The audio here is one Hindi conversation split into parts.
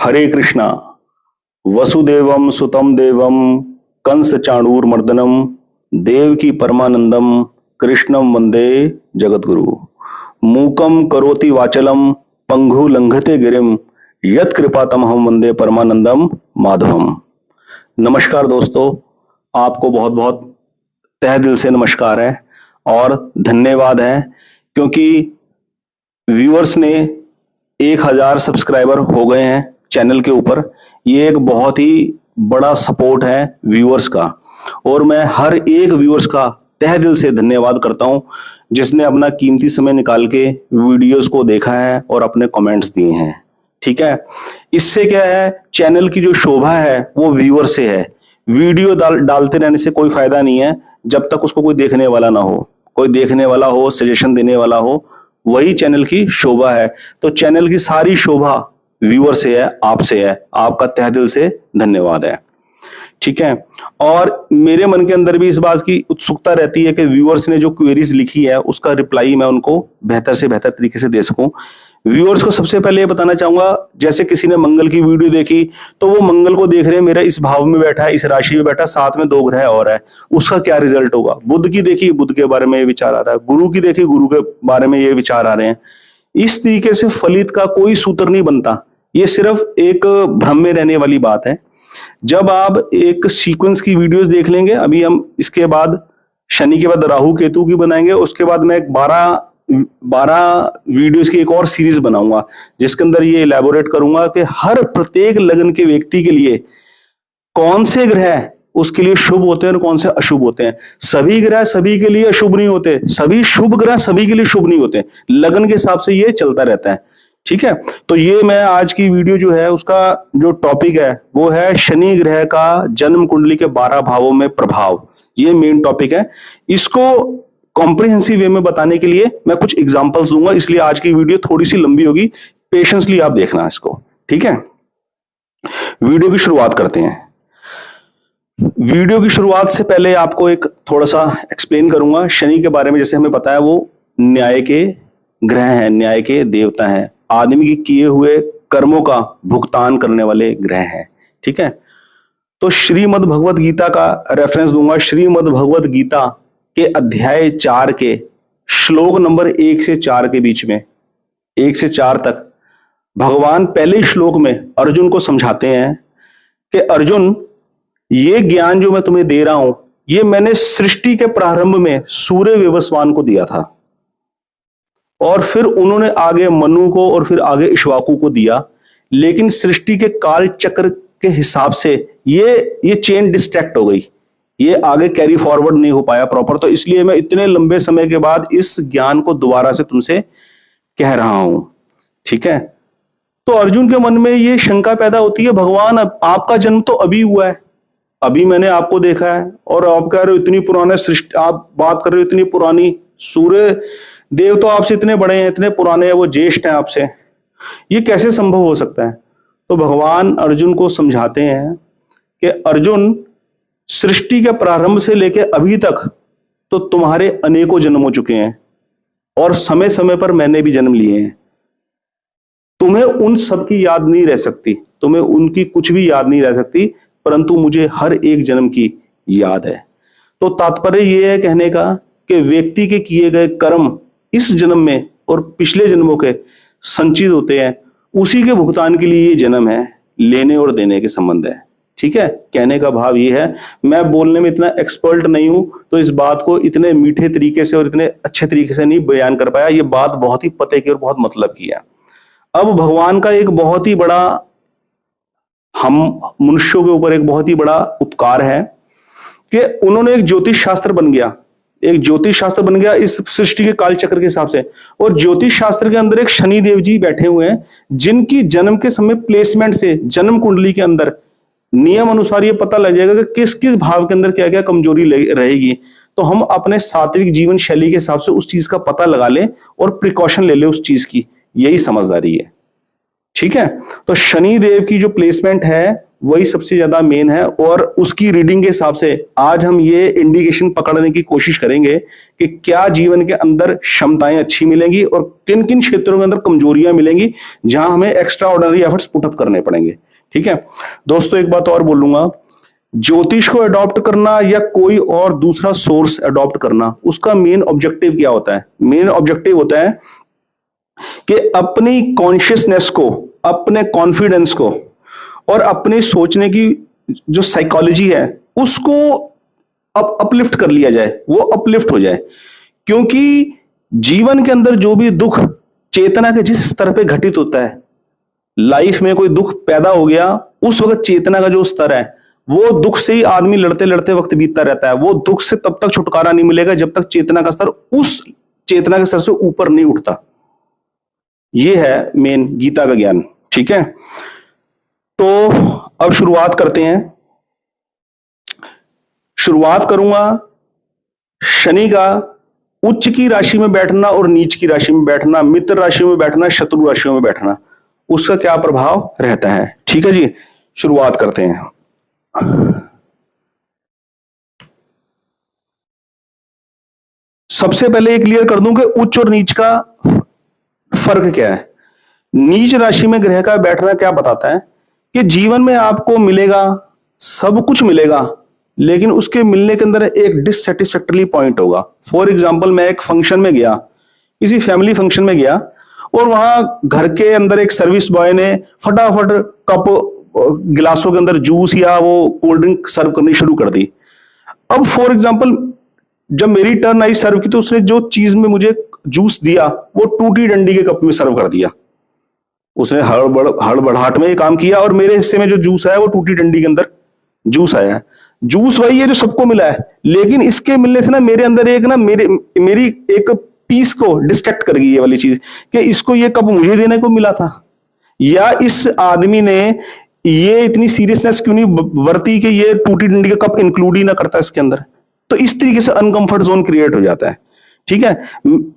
हरे कृष्णा। वसुदेवम सुतम देवम कंस चाणूरमर्दनम देवकी परमानंदम कृष्णम वंदे जगद्गुरु। मूकम करोति वाचलम पंगु लंघते गिरिम यत् कृपातमहं वंदे परमानंदम माधवम। नमस्कार दोस्तों, आपको बहुत बहुत तहे दिल से नमस्कार है और धन्यवाद है, क्योंकि व्यूअर्स ने 1000 सब्सक्राइबर हो गए हैं चैनल के ऊपर। ये एक बहुत ही बड़ा सपोर्ट है व्यूअर्स का, और मैं हर एक व्यूअर्स का तहे दिल से धन्यवाद करता हूं जिसने अपना कीमती समय निकाल के वीडियोस को देखा है और अपने कमेंट्स दिए हैं। ठीक है, इससे क्या है, चैनल की जो शोभा है वो व्यूअर से है। वीडियो डालते रहने से कोई फायदा नहीं है जब तक उसको कोई देखने वाला ना हो। कोई देखने वाला हो, सजेशन देने वाला हो, वही चैनल की शोभा है। तो चैनल की सारी शोभा व्यूअर से है, आपसे है। आपका तहे दिल से धन्यवाद है। ठीक है, और मेरे मन के अंदर भी इस बात की उत्सुकता रहती है कि व्यूअर्स ने जो क्वेरीज लिखी है उसका रिप्लाई मैं उनको बेहतर से बेहतर तरीके से दे सकूं। व्यूअर्स को सबसे पहले ये बताना चाहूंगा, जैसे किसी ने मंगल की वीडियो देखी तो वो मंगल को देख रहे हैं, मेरा इस भाव में बैठा है, इस राशि में बैठा, साथ में 2 ग्रह और है, उसका क्या रिजल्ट होगा। बुध की देखी, बुध के बारे में ये विचार आ रहा है। गुरु की देखी, गुरु के बारे में ये विचार आ रहे हैं। इस तरीके से फलित का कोई सूत्र नहीं बनता, ये सिर्फ एक भ्रम में रहने वाली बात है। जब आप एक सीक्वेंस की वीडियोस देख लेंगे, अभी हम इसके बाद शनि के बाद राहु केतु की बनाएंगे, उसके बाद मैं एक 12 वीडियोस की एक और सीरीज बनाऊंगा जिसके अंदर ये इलेबोरेट करूंगा कि हर प्रत्येक लग्न के व्यक्ति के लिए कौन से ग्रह उसके लिए शुभ होते हैं और कौन से अशुभ होते हैं। सभी ग्रह सभी के लिए अशुभ नहीं होते, सभी शुभ ग्रह सभी के लिए शुभ नहीं होते। लग्न के हिसाब से ये चलता रहता है। ठीक है, तो ये मैं आज की वीडियो जो है उसका जो टॉपिक है वो है शनि ग्रह का जन्म कुंडली के 12 भावों में प्रभाव। ये मेन टॉपिक है। इसको कॉम्प्रिहेंसिव वे में बताने के लिए मैं कुछ एग्जांपल्स दूंगा, इसलिए आज की वीडियो थोड़ी सी लंबी होगी। पेशेंसली आप देखना इसको। ठीक है, वीडियो की शुरुआत करते हैं। वीडियो की शुरुआत से पहले आपको एक थोड़ा सा एक्सप्लेन करूंगा शनि के बारे में। जैसे हमें पता है वो न्याय के ग्रह हैं, न्याय के देवता हैं, आदमी के किए हुए कर्मों का भुगतान करने वाले ग्रह हैं। ठीक है, तो श्रीमद् भगवत गीता का रेफरेंस दूंगा। श्रीमद् भगवत गीता के अध्याय 4 के श्लोक नंबर 1 से 4 के बीच में, 1 से 4 तक भगवान पहले श्लोक में अर्जुन को समझाते हैं कि अर्जुन, ये ज्ञान जो मैं तुम्हें दे रहा हूं, ये मैंने सृष्टि के प्रारंभ में सूर्य व्यवस्वान को दिया था, और फिर उन्होंने आगे मनु को और फिर आगे इक्ष्वाकु को दिया। लेकिन सृष्टि के काल चक्र के हिसाब से ये चेन डिस्ट्रैक्ट हो गई, ये आगे कैरी फॉरवर्ड नहीं हो पाया प्रॉपर। तो इसलिए मैं इतने लंबे समय के बाद इस ज्ञान को दोबारा से तुमसे कह रहा हूं। ठीक है, तो अर्जुन के मन में ये शंका पैदा होती है, भगवान आपका जन्म तो अभी हुआ है, अभी मैंने आपको देखा है, और आप कह रहे हो इतनी पुराने सृष्टि, आप बात कर रहे हो इतनी पुरानी, सूर्य देव तो आपसे इतने बड़े हैं, इतने पुराने हैं, वो ज्येष्ठ हैं आपसे, ये कैसे संभव हो सकता है। तो भगवान अर्जुन को समझाते हैं कि अर्जुन, सृष्टि के प्रारंभ से लेकर अभी तक तो तुम्हारे अनेकों जन्म हो चुके हैं, और समय समय पर मैंने भी जन्म लिए हैं। तुम्हें उन सब की याद नहीं रह सकती, तुम्हें उनकी कुछ भी याद नहीं रह सकती, परंतु मुझे हर एक जन्म की याद है। तो तात्पर्य यह है कहने का कि व्यक्ति के किए गए कर्म इस जन्म में और पिछले जन्मों के संचित होते हैं, उसी के भुगतान के लिए ये जन्म है, लेने और देने के संबंध है। ठीक है, कहने का भाव ये है। मैं बोलने में इतना एक्सपर्ट नहीं हूं, तो इस बात को इतने मीठे तरीके से और इतने अच्छे तरीके से नहीं बयान कर पाया। ये बात बहुत ही पते की और बहुत मतलब की है। अब भगवान का एक बहुत ही बड़ा, हम मनुष्यों के ऊपर एक बहुत ही बड़ा उपकार है कि उन्होंने एक ज्योतिष शास्त्र बन गया, एक ज्योतिष शास्त्र बन गया इस सृष्टि के काल चक्र के हिसाब से। और ज्योतिष शास्त्र के अंदर एक शनि देव जी बैठे हुए हैं, जिनकी जन्म के समय प्लेसमेंट से जन्म कुंडली के अंदर नियम अनुसार ये पता लग जाएगा कि किस किस भाव के अंदर क्या क्या कमजोरी रहेगी। तो हम अपने सात्विक जीवन शैली के हिसाब से उस चीज का पता लगा लें और प्रिकॉशन ले लें उस चीज की, यही समझदारी है। ठीक है, तो शनि देव की जो प्लेसमेंट है वही सबसे ज्यादा मेन है। और उसकी रीडिंग के हिसाब से आज हम ये इंडिकेशन पकड़ने की कोशिश करेंगे कि क्या जीवन के अंदर क्षमताएं अच्छी मिलेंगी और किन किन क्षेत्रों के अंदर कमजोरियां मिलेंगी जहां हमें एक्स्ट्रा ऑर्डिनरी एफर्ट्स पुटअप करने पड़ेंगे। ठीक है दोस्तों, एक बात और बोलूंगा, ज्योतिष को अडॉप्ट करना या कोई और दूसरा सोर्स अडॉप्ट करना, उसका मेन ऑब्जेक्टिव क्या होता है? मेन ऑब्जेक्टिव होता है कि अपनी कॉन्शियसनेस को, अपने कॉन्फिडेंस को और अपने सोचने की जो साइकोलॉजी है उसको अपलिफ्ट कर लिया जाए, वो अपलिफ्ट हो जाए। क्योंकि जीवन के अंदर जो भी दुख चेतना के जिस स्तर पे घटित होता है, लाइफ में कोई दुख पैदा हो गया, उस वक्त चेतना का जो स्तर है वो दुख से ही आदमी लड़ते लड़ते वक्त बीतता रहता है। वो दुख से तब तक छुटकारा नहीं मिलेगा जब तक चेतना का स्तर उस चेतना के स्तर से ऊपर नहीं उठता। ये है मेन गीता का ज्ञान। ठीक है, तो अब शुरुआत करते हैं। शुरुआत करूंगा शनि का उच्च की राशि में बैठना और नीच की राशि में बैठना, मित्र राशि में बैठना, शत्रु राशियों में बैठना, उसका क्या प्रभाव रहता है। ठीक है जी, शुरुआत करते हैं। सबसे पहले ये क्लियर कर दूं कि उच्च और नीच का फर्क क्या है। नीच राशि में ग्रह का बैठना क्या बताता है कि जीवन में आपको मिलेगा, सब कुछ मिलेगा, लेकिन उसके मिलने के अंदर एक डिससेटिस्फैक्टरी पॉइंट होगा। फॉर एग्जाम्पल, मैं एक फंक्शन में गया, किसी फैमिली फंक्शन में गया और वहां घर के अंदर एक सर्विस बॉय ने फटाफट कप गिलासों के अंदर जूस या वो कोल्ड ड्रिंक सर्व करनी शुरू कर दी। अब फॉर एग्जाम्पल जब मेरी टर्न आई सर्व की, तो उसने जो चीज में मुझे जूस दिया वो टूटी डंडी के कप में सर्व कर दिया। उसने हड़बड़ाहट में ये काम किया और मेरे हिस्से में जो जूस आया वो टूटी डंडी के अंदर जूस आया है। जूस वही है जो सबको मिला है, लेकिन इसके मिलने से ना मेरे अंदर एक ना मेरी एक पीस को डिस्ट्रैक्ट कर गई ये वाली चीज कि इसको ये कप मुझे देने को मिला था, या इस आदमी ने ये इतनी सीरियसनेस क्यों नहीं बरती कि ये टूटी डंडी का कप इंक्लूड ही ना करता इसके अंदर। तो इस तरीके से अनकंफर्ट जोन क्रिएट हो जाता है। ठीक है,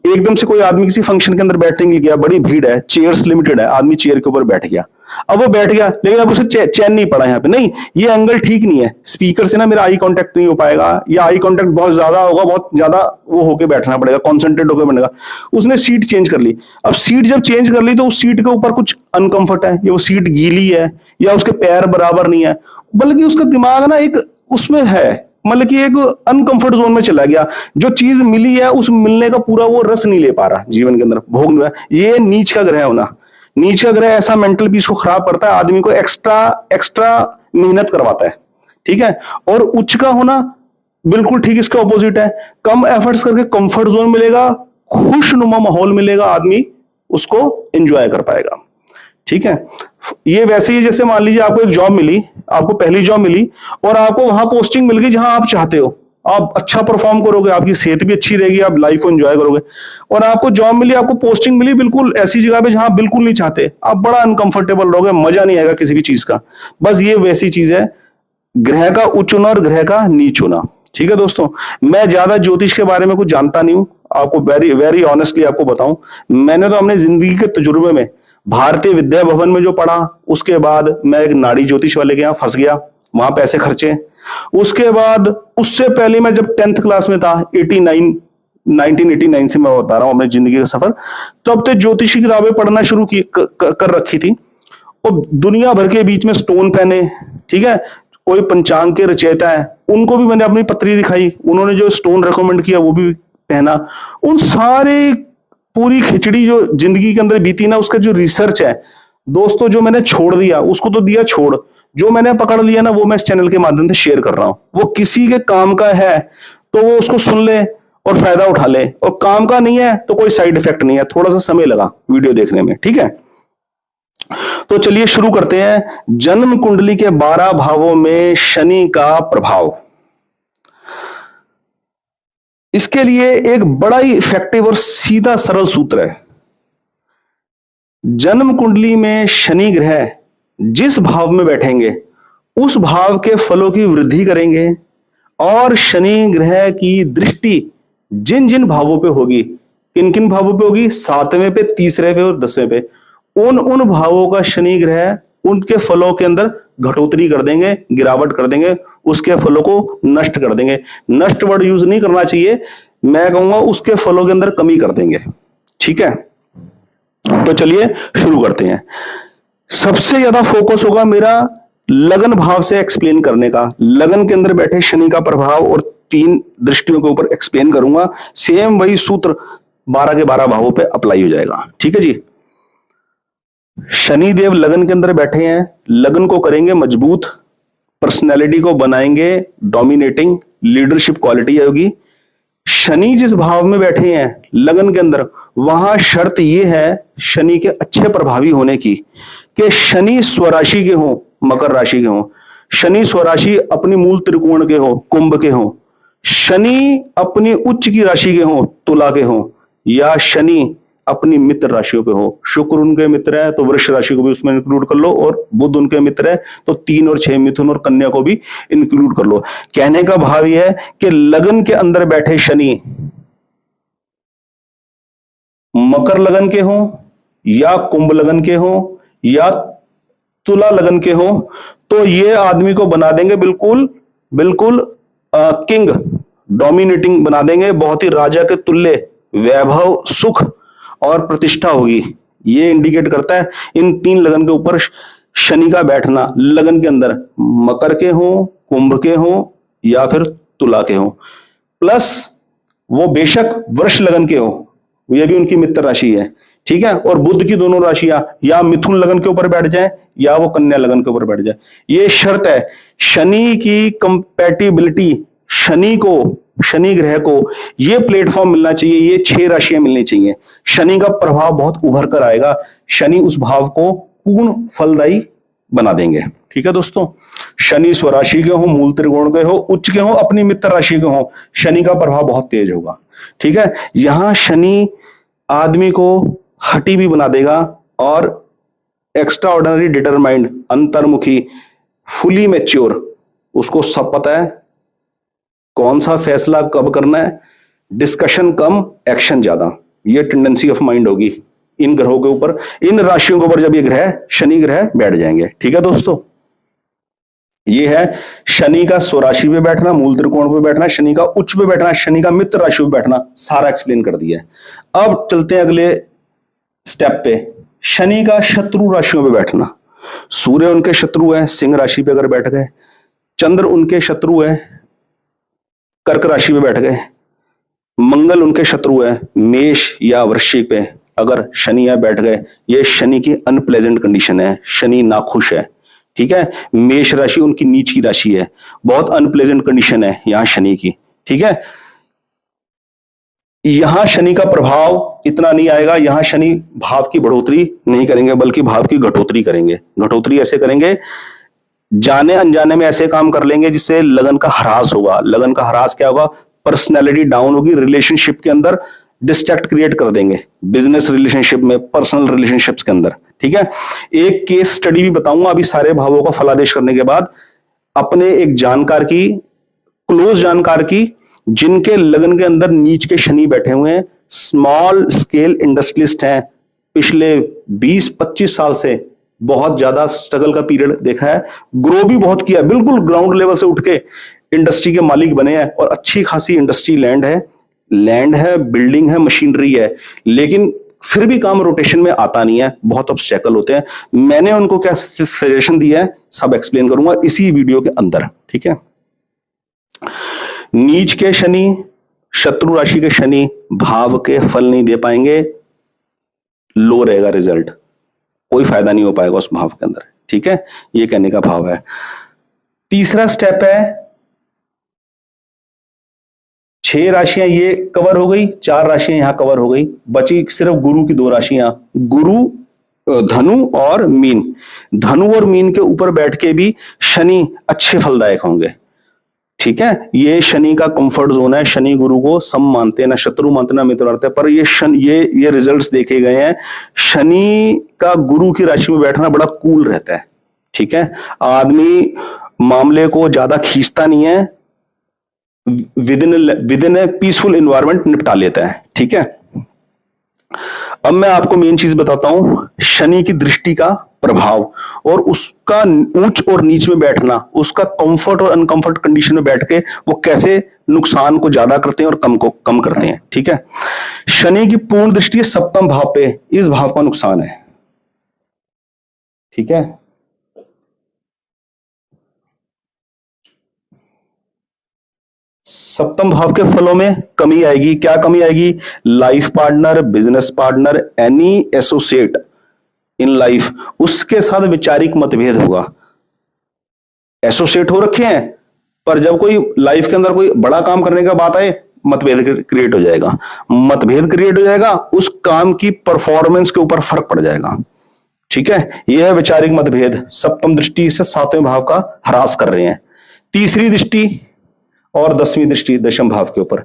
एकदम से कोई आदमी किसी फंक्शन के अंदर बैठने के लिए गया, बड़ी भीड़ है, चेयर्स लिमिटेड है, आदमी चेयर के ऊपर बैठ गया। अब वो बैठ गया, लेकिन अब उसे चैन नहीं पड़ा यहाँ पे, नहीं ये एंगल ठीक नहीं है, स्पीकर से ना मेरा आई कांटेक्ट नहीं हो पाएगा, या आई कांटेक्ट बहुत ज्यादा होगा, बहुत ज्यादा वो होके बैठना पड़ेगा, कॉन्सेंट्रेट होकर बैठेगा। उसने सीट चेंज कर ली। अब सीट जब चेंज कर ली तो उस सीट के ऊपर कुछ अनकंफर्ट है, या वो सीट गीली है, या उसके पैर बराबर नहीं है, बल्कि उसका दिमाग ना एक उसमें है, मतलब कि एक अनकंफर्ट जोन में चला गया। जो चीज मिली है उस मिलने का पूरा वो रस नहीं ले पा रहा जीवन के अंदर, भोग नहीं रहा। ये नीच का ग्रह होना, नीच का ग्रह ऐसा मेंटल पीस को खराब करता है, आदमी को एक्स्ट्रा मेहनत करवाता है। ठीक है, और उच्च का होना बिल्कुल ठीक इसका ऑपोजिट है, कम एफर्ट्स करके कंफर्ट जोन मिलेगा, खुशनुमा माहौल मिलेगा, आदमी उसको एंजॉय कर पाएगा। ठीक है, ये वैसे ही जैसे मान लीजिए आपको एक जॉब मिली, आपको पहली जॉब मिली और आपको वहां पोस्टिंग मिल गई जहां आप चाहते हो, आप अच्छा परफॉर्म करोगे, आपकी सेहत भी अच्छी रहेगी, आप लाइफ को एंजॉय करोगे, और आपको जॉब मिली, आपको पोस्टिंग मिली बिल्कुल ऐसी जगह पे जहां बिल्कुल नहीं चाहते, आप बड़ा अनकंफर्टेबल रहोगे, मजा नहीं आएगा किसी भी चीज का। बस ये वैसी चीज है ग्रह का उच्च होना और ग्रह का नीच होना। ठीक है दोस्तों, मैं ज्यादा ज्योतिष के बारे में कुछ जानता नहीं हूं, आपको वेरी ऑनेस्टली आपको बताऊं, मैंने तो अपने जिंदगी के तजुर्बे में भारतीय विद्या भवन में जो पढ़ा, उसके बाद मैं एक नाड़ी ज्योतिष वाले के यहाँ फंस गया, वहां पैसे खर्चे। उसके बाद उससे पहले मैं जब 10th क्लास में था, 1989 से मैं बता रहा हूं अपनी जिंदगी का सफर, तब तो ज्योतिषी किताबें पढ़ना शुरू की कर रखी थी, और दुनिया भर के बीच में स्टोन पहने। ठीक है, कोई पंचांग के रचयिता है, उनको भी मैंने अपनी पत्री दिखाई, उन्होंने जो स्टोन रेकमेंड किया वो भी पहना। उन सारे पूरी खिचड़ी जो जिंदगी के अंदर बीती ना, उसका जो रिसर्च है दोस्तों, जो मैंने छोड़ दिया उसको तो दिया छोड़, जो मैंने पकड़ लिया ना वो मैं इस चैनल के माध्यम से शेयर कर रहा हूं। वो किसी के काम का है तो वो उसको सुन ले और फायदा उठा ले, और काम का नहीं है तो कोई साइड इफेक्ट नहीं है, थोड़ा सा समय लगा वीडियो देखने में। ठीक है, तो चलिए शुरू करते हैं। जन्म कुंडली के 12 भावों में शनि का प्रभाव, इसके लिए एक बड़ा ही इफेक्टिव और सीधा सरल सूत्र है। जन्म कुंडली में शनि ग्रह जिस भाव में बैठेंगे उस भाव के फलों की वृद्धि करेंगे, और शनि ग्रह की दृष्टि जिन जिन भावों पे होगी, किन किन भावों पे होगी, 7वें पे, 3रे पे और 10वें पे, उन भावों का शनि ग्रह उनके फलों के अंदर घटोतरी कर देंगे, गिरावट कर देंगे, उसके फलों को नष्ट कर देंगे। नष्ट वर्ड यूज नहीं करना चाहिए, मैं कहूंगा उसके फलों के अंदर कमी कर देंगे। ठीक है, तो चलिए शुरू करते हैं। सबसे ज्यादा फोकस होगा मेरा लगन भाव से एक्सप्लेन करने का। लगन के अंदर बैठे शनि का प्रभाव और 3 दृष्टियों के ऊपर एक्सप्लेन करूंगा। सेम वही सूत्र 12 के 12 भावों पे अप्लाई हो जाएगा। ठीक है जी। शनि देव लगन के अंदर बैठे हैं, लगन को करेंगे मजबूत, पर्सनैलिटी को बनाएंगे डोमिनेटिंग, लीडरशिप क्वालिटी आएगी। शनि जिस भाव में बैठे हैं लगन के अंदर, वहां शर्त यह है शनि के अच्छे प्रभावी होने की कि शनि स्वराशि के हो, मकर राशि के हो, शनि स्वराशि अपनी मूल त्रिकोण के हो, कुंभ के हो, शनि अपनी उच्च की राशि के हो, तुला के हो, या शनि अपनी मित्र राशियों पे हो। शुक्र उनके मित्र है तो वृष राशि को भी उसमें इंक्लूड कर लो, और बुध उनके मित्र है तो 3 और 6 मिथुन और कन्या को भी इंक्लूड कर लो। कहने का भाव यह है कि लगन के अंदर बैठे शनि मकर लगन के हो, या कुंभ लगन के हो, या तुला लगन के हो, तो ये आदमी को बना देंगे बिल्कुल बिल्कुल किंग, डोमिनेटिंग बना देंगे। बहुत ही राजा के तुल्य वैभव, सुख और प्रतिष्ठा होगी। ये इंडिकेट करता है इन 3 लगन के ऊपर शनि का बैठना। लगन के अंदर मकर के हो, कुंभ के हो, या फिर तुला के हो, प्लस वो बेशक वृष लगन के हो, ये भी उनकी मित्र राशि है। ठीक है, और बुध की दोनों राशियां या मिथुन लगन के ऊपर बैठ जाए या वो कन्या लगन के ऊपर बैठ जाए। ये शर्त है शनि की कंपैटिबिलिटी, शनि ग्रह को ये प्लेटफॉर्म मिलना चाहिए, ये 6 राशियां मिलनी चाहिए। शनि का प्रभाव बहुत उभर कर आएगा, शनि उस भाव को पूर्ण फलदायी बना देंगे। ठीक है दोस्तों, शनि स्वराशि के हो, मूल त्रिकोण के हो, उच्च के हो, अपनी मित्र राशि के हो, शनि का प्रभाव बहुत तेज होगा। ठीक है, यहां शनि आदमी को हठी भी बना देगा और एक्स्ट्रा ऑर्डिनरी डिटरमाइंड, अंतर्मुखी, फुली मैच्योर, उसको सब पता है कौन सा फैसला कब करना है, डिस्कशन कम एक्शन ज्यादा, ये टेंडेंसी ऑफ माइंड होगी इन ग्रहों के ऊपर, इन राशियों के ऊपर जब ये ग्रह शनि ग्रह बैठ जाएंगे। ठीक है दोस्तों, ये है शनि का स्वराशि पे बैठना, मूल त्रिकोण पे बैठना, शनि का उच्च पे बैठना, शनि का मित्र राशि पे बैठना, सारा एक्सप्लेन कर दिया है। अब चलते हैं अगले स्टेप पे, शनि का शत्रु राशियों पे बैठना। सूर्य उनके शत्रु है, सिंह राशि पे अगर बैठ गए, चंद्र उनके शत्रु है, कर्क राशि पे बैठ गए, मंगल उनके शत्रु है, मेष या वृश्चिक पे अगर शनि या बैठ गए, ये शनि की अनप्लेजेंट कंडीशन है, शनि नाखुश है। ठीक है, मेष राशि उनकी नीच की राशि है, बहुत अनप्लेजेंट कंडीशन है यहां शनि की। ठीक है, यहां शनि का प्रभाव इतना नहीं आएगा, यहां शनि भाव की बढ़ोतरी नहीं करेंगे बल्कि भाव की घटोतरी करेंगे। घटोतरी ऐसे करेंगे, जाने अनजाने में ऐसे काम कर लेंगे जिससे लगन का ह्रास होगा। लगन का ह्रास क्या होगा, पर्सनैलिटी डाउन होगी, रिलेशनशिप के अंदर डिस्ट्रैक्ट क्रिएट कर देंगे, बिजनेस रिलेशनशिप में, पर्सनल रिलेशनशिप्स के अंदर। ठीक है, एक केस स्टडी भी बताऊंगा अभी सारे भावों का फलादेश करने के बाद, अपने एक जानकार की, क्लोज जानकार की, जिनके लगन के अंदर नीच के शनि बैठे हुए हैं, स्मॉल स्केल इंडस्ट्रियलिस्ट हैं, पिछले 20-25 साल से बहुत ज्यादा स्ट्रगल का पीरियड देखा है, ग्रो भी बहुत किया, बिल्कुल ग्राउंड लेवल से उठ के इंडस्ट्री के मालिक बने हैं, और अच्छी खासी इंडस्ट्री लैंड है, बिल्डिंग है, मशीनरी है, लेकिन फिर भी काम रोटेशन में आता नहीं है, बहुत ऑब्स्टेकल होते हैं। मैंने उनको क्या सजेशन दिया है सब एक्सप्लेन करूंगा इसी वीडियो के अंदर। ठीक है, नीच के शनि, शत्रु राशि के शनि भाव के फल नहीं दे पाएंगे, लो रहेगा रिजल्ट, कोई फायदा नहीं हो पाएगा उस भाव के अंदर। ठीक है, ये कहने का भाव है। तीसरा स्टेप है, 6 राशियां ये कवर हो गई, 4 राशियां यहां कवर हो गई, बची सिर्फ गुरु की 2 राशियां, गुरु, धनु और मीन। धनु और मीन के ऊपर बैठ के भी शनि अच्छे फलदायक होंगे। ठीक है, ये शनि का कंफर्ट जोन है, शनि गुरु को सम मानते हैं, ना शत्रु मानते ना मित्र मानते, पर ये रिजल्ट्स देखे गए हैं, शनि का गुरु की राशि में बैठना बड़ा कूल रहता है। ठीक है, आदमी मामले को ज्यादा खींचता नहीं है, with in A peaceful environment निपटा लेता है। ठीक है, अब मैं आपको मेन चीज बताता हूं शनि की दृष्टि का प्रभाव, और उसका ऊंच और नीच में बैठना, उसका कंफर्ट और अनकंफर्ट कंडीशन में बैठ के वो कैसे नुकसान को ज्यादा करते हैं और कम को कम करते हैं। ठीक है, शनि की पूर्ण दृष्टि सप्तम भाव पे, इस भाव का नुकसान है। ठीक है, सप्तम भाव के फलों में कमी आएगी। क्या कमी आएगी? Life partner, business partner, any associate in life, उसके साथ वैचारिक मतभेद होगा। एसोसिएट हो रखे हैं, पर जब कोई लाइफ के अंदर कोई बड़ा काम करने का बात आए, मतभेद क्रिएट हो जाएगा। मतभेद क्रिएट हो जाएगा, उस काम की परफॉर्मेंस के ऊपर फर्क पड़ जाएगा। ठीक है, यह है वैचारिक मतभेद। सप्तम दृष्टि से सातवें भाव का ह्रास कर रहे हैं। तीसरी दृष्टि और 10वीं दृष्टि दशम भाव के ऊपर।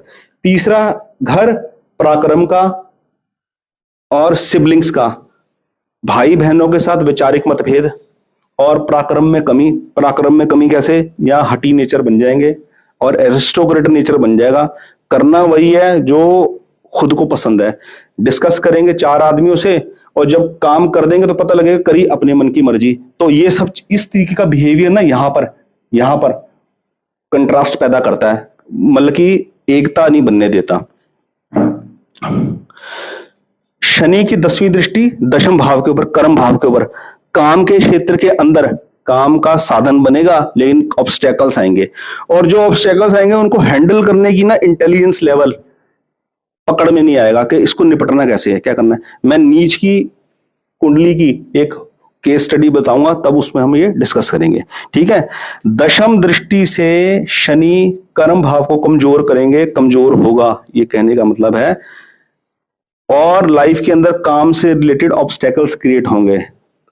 तीसरा घर पराक्रम का और सिबलिंग्स का, भाई बहनों के साथ वैचारिक मतभेद और पराक्रम में कमी। पराक्रम में कमी कैसे? या हटी नेचर बन जाएंगे और एरिस्टोक्रेट नेचर बन जाएगा। करना वही है जो खुद को पसंद है। डिस्कस करेंगे 4 आदमियों से और जब काम कर देंगे तो पता लगेगा करी अपने मन की मर्जी। तो ये सब इस तरीके का बिहेवियर ना यहां पर कंट्रास्ट पैदा करता है, मतलब कि एकता नहीं बनने देता। शनि की 10वीं दृष्टि दशम भाव के ऊपर, कर्म भाव के ऊपर। काम के क्षेत्र के अंदर काम का साधन बनेगा, लेकिन ऑब्स्टेकल्स आएंगे, और जो ऑब्स्टेकल्स आएंगे उनको हैंडल करने की ना इंटेलिजेंस लेवल पकड़ में नहीं आएगा कि इसको निपटना कैसे है, क्या करना है। मैं नीच की कुंडली की एक केस स्टडी बताऊंगा, तब उसमें हम ये डिस्कस करेंगे। ठीक है, दशम दृष्टि से शनि कर्म भाव को कमजोर करेंगे, कमजोर होगा, ये कहने का मतलब है। और लाइफ के अंदर काम से रिलेटेड ऑब्स्टेकल्स क्रिएट होंगे,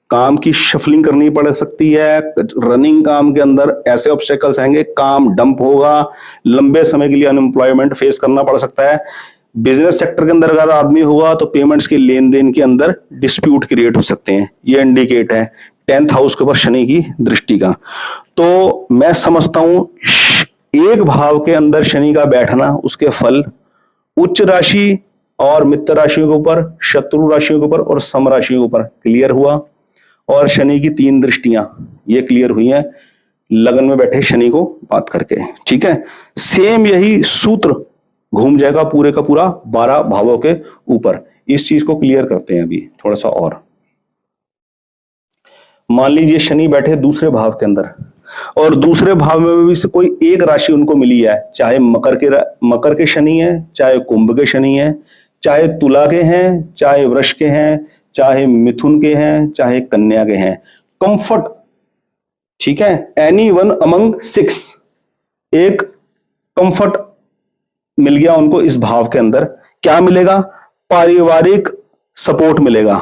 काम की शफलिंग करनी पड़ सकती है। रनिंग काम के अंदर ऐसे ऑब्स्टेकल्स आएंगे, काम डंप होगा, लंबे समय के लिए अनएम्प्लॉयमेंट फेस करना पड़ सकता है। बिजनेस सेक्टर के अंदर अगर आदमी होगा तो पेमेंट्स के लेन देन के अंदर डिस्प्यूट क्रिएट हो सकते हैं। ये इंडिकेट है 10th हाउस के ऊपर शनि की दृष्टि का। तो मैं समझता हूं एक भाव के अंदर शनि का बैठना, उसके फल उच्च राशि और मित्र राशियों के ऊपर, शत्रु राशियों के ऊपर और सम राशियों के ऊपर क्लियर हुआ। और शनि की 3 दृष्टियां ये क्लियर हुई हैं लगन में बैठे शनि को बात करके। ठीक है, सेम यही सूत्र घूम जाएगा पूरे का पूरा 12 भावों के ऊपर। इस चीज को क्लियर करते हैं अभी थोड़ा सा और। मान लीजिए शनि बैठे दूसरे भाव के अंदर, और दूसरे भाव में भी से कोई एक राशि उनको मिली है, चाहे मकर के शनि है, चाहे कुंभ के शनि है, चाहे तुला के हैं, चाहे वृष के हैं, चाहे मिथुन के हैं, चाहे कन्या के हैं। कंफर्ट, ठीक है, एनी वन अमंग 6, एक कंफर्ट मिल गया उनको इस भाव के अंदर। क्या मिलेगा? पारिवारिक सपोर्ट मिलेगा,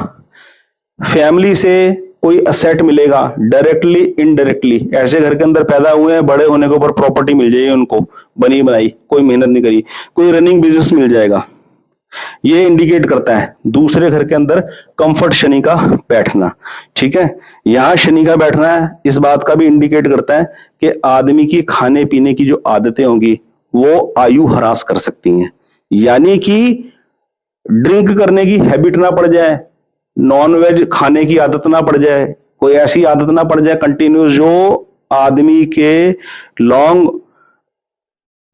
फैमिली से कोई असेट मिलेगा, डायरेक्टली इनडायरेक्टली। ऐसे घर के अंदर पैदा हुए हैं, बड़े होने के ऊपर प्रॉपर्टी मिल जाएगी उनको, बनी बनाई, कोई मेहनत नहीं करी, कोई रनिंग बिजनेस मिल जाएगा। ये इंडिकेट करता है दूसरे घर के अंदर कंफर्ट शनि का बैठना। ठीक है, यहां शनि का बैठना है, इस बात का भी इंडिकेट करता है कि आदमी की खाने पीने की जो आदतें होंगी वो आयु ह्रास कर सकती हैं। यानी कि ड्रिंक करने की हैबिट ना पड़ जाए, नॉनवेज खाने की आदत ना पड़ जाए, कोई ऐसी आदत ना पड़ जाए कंटिन्यूस जो आदमी के लॉन्ग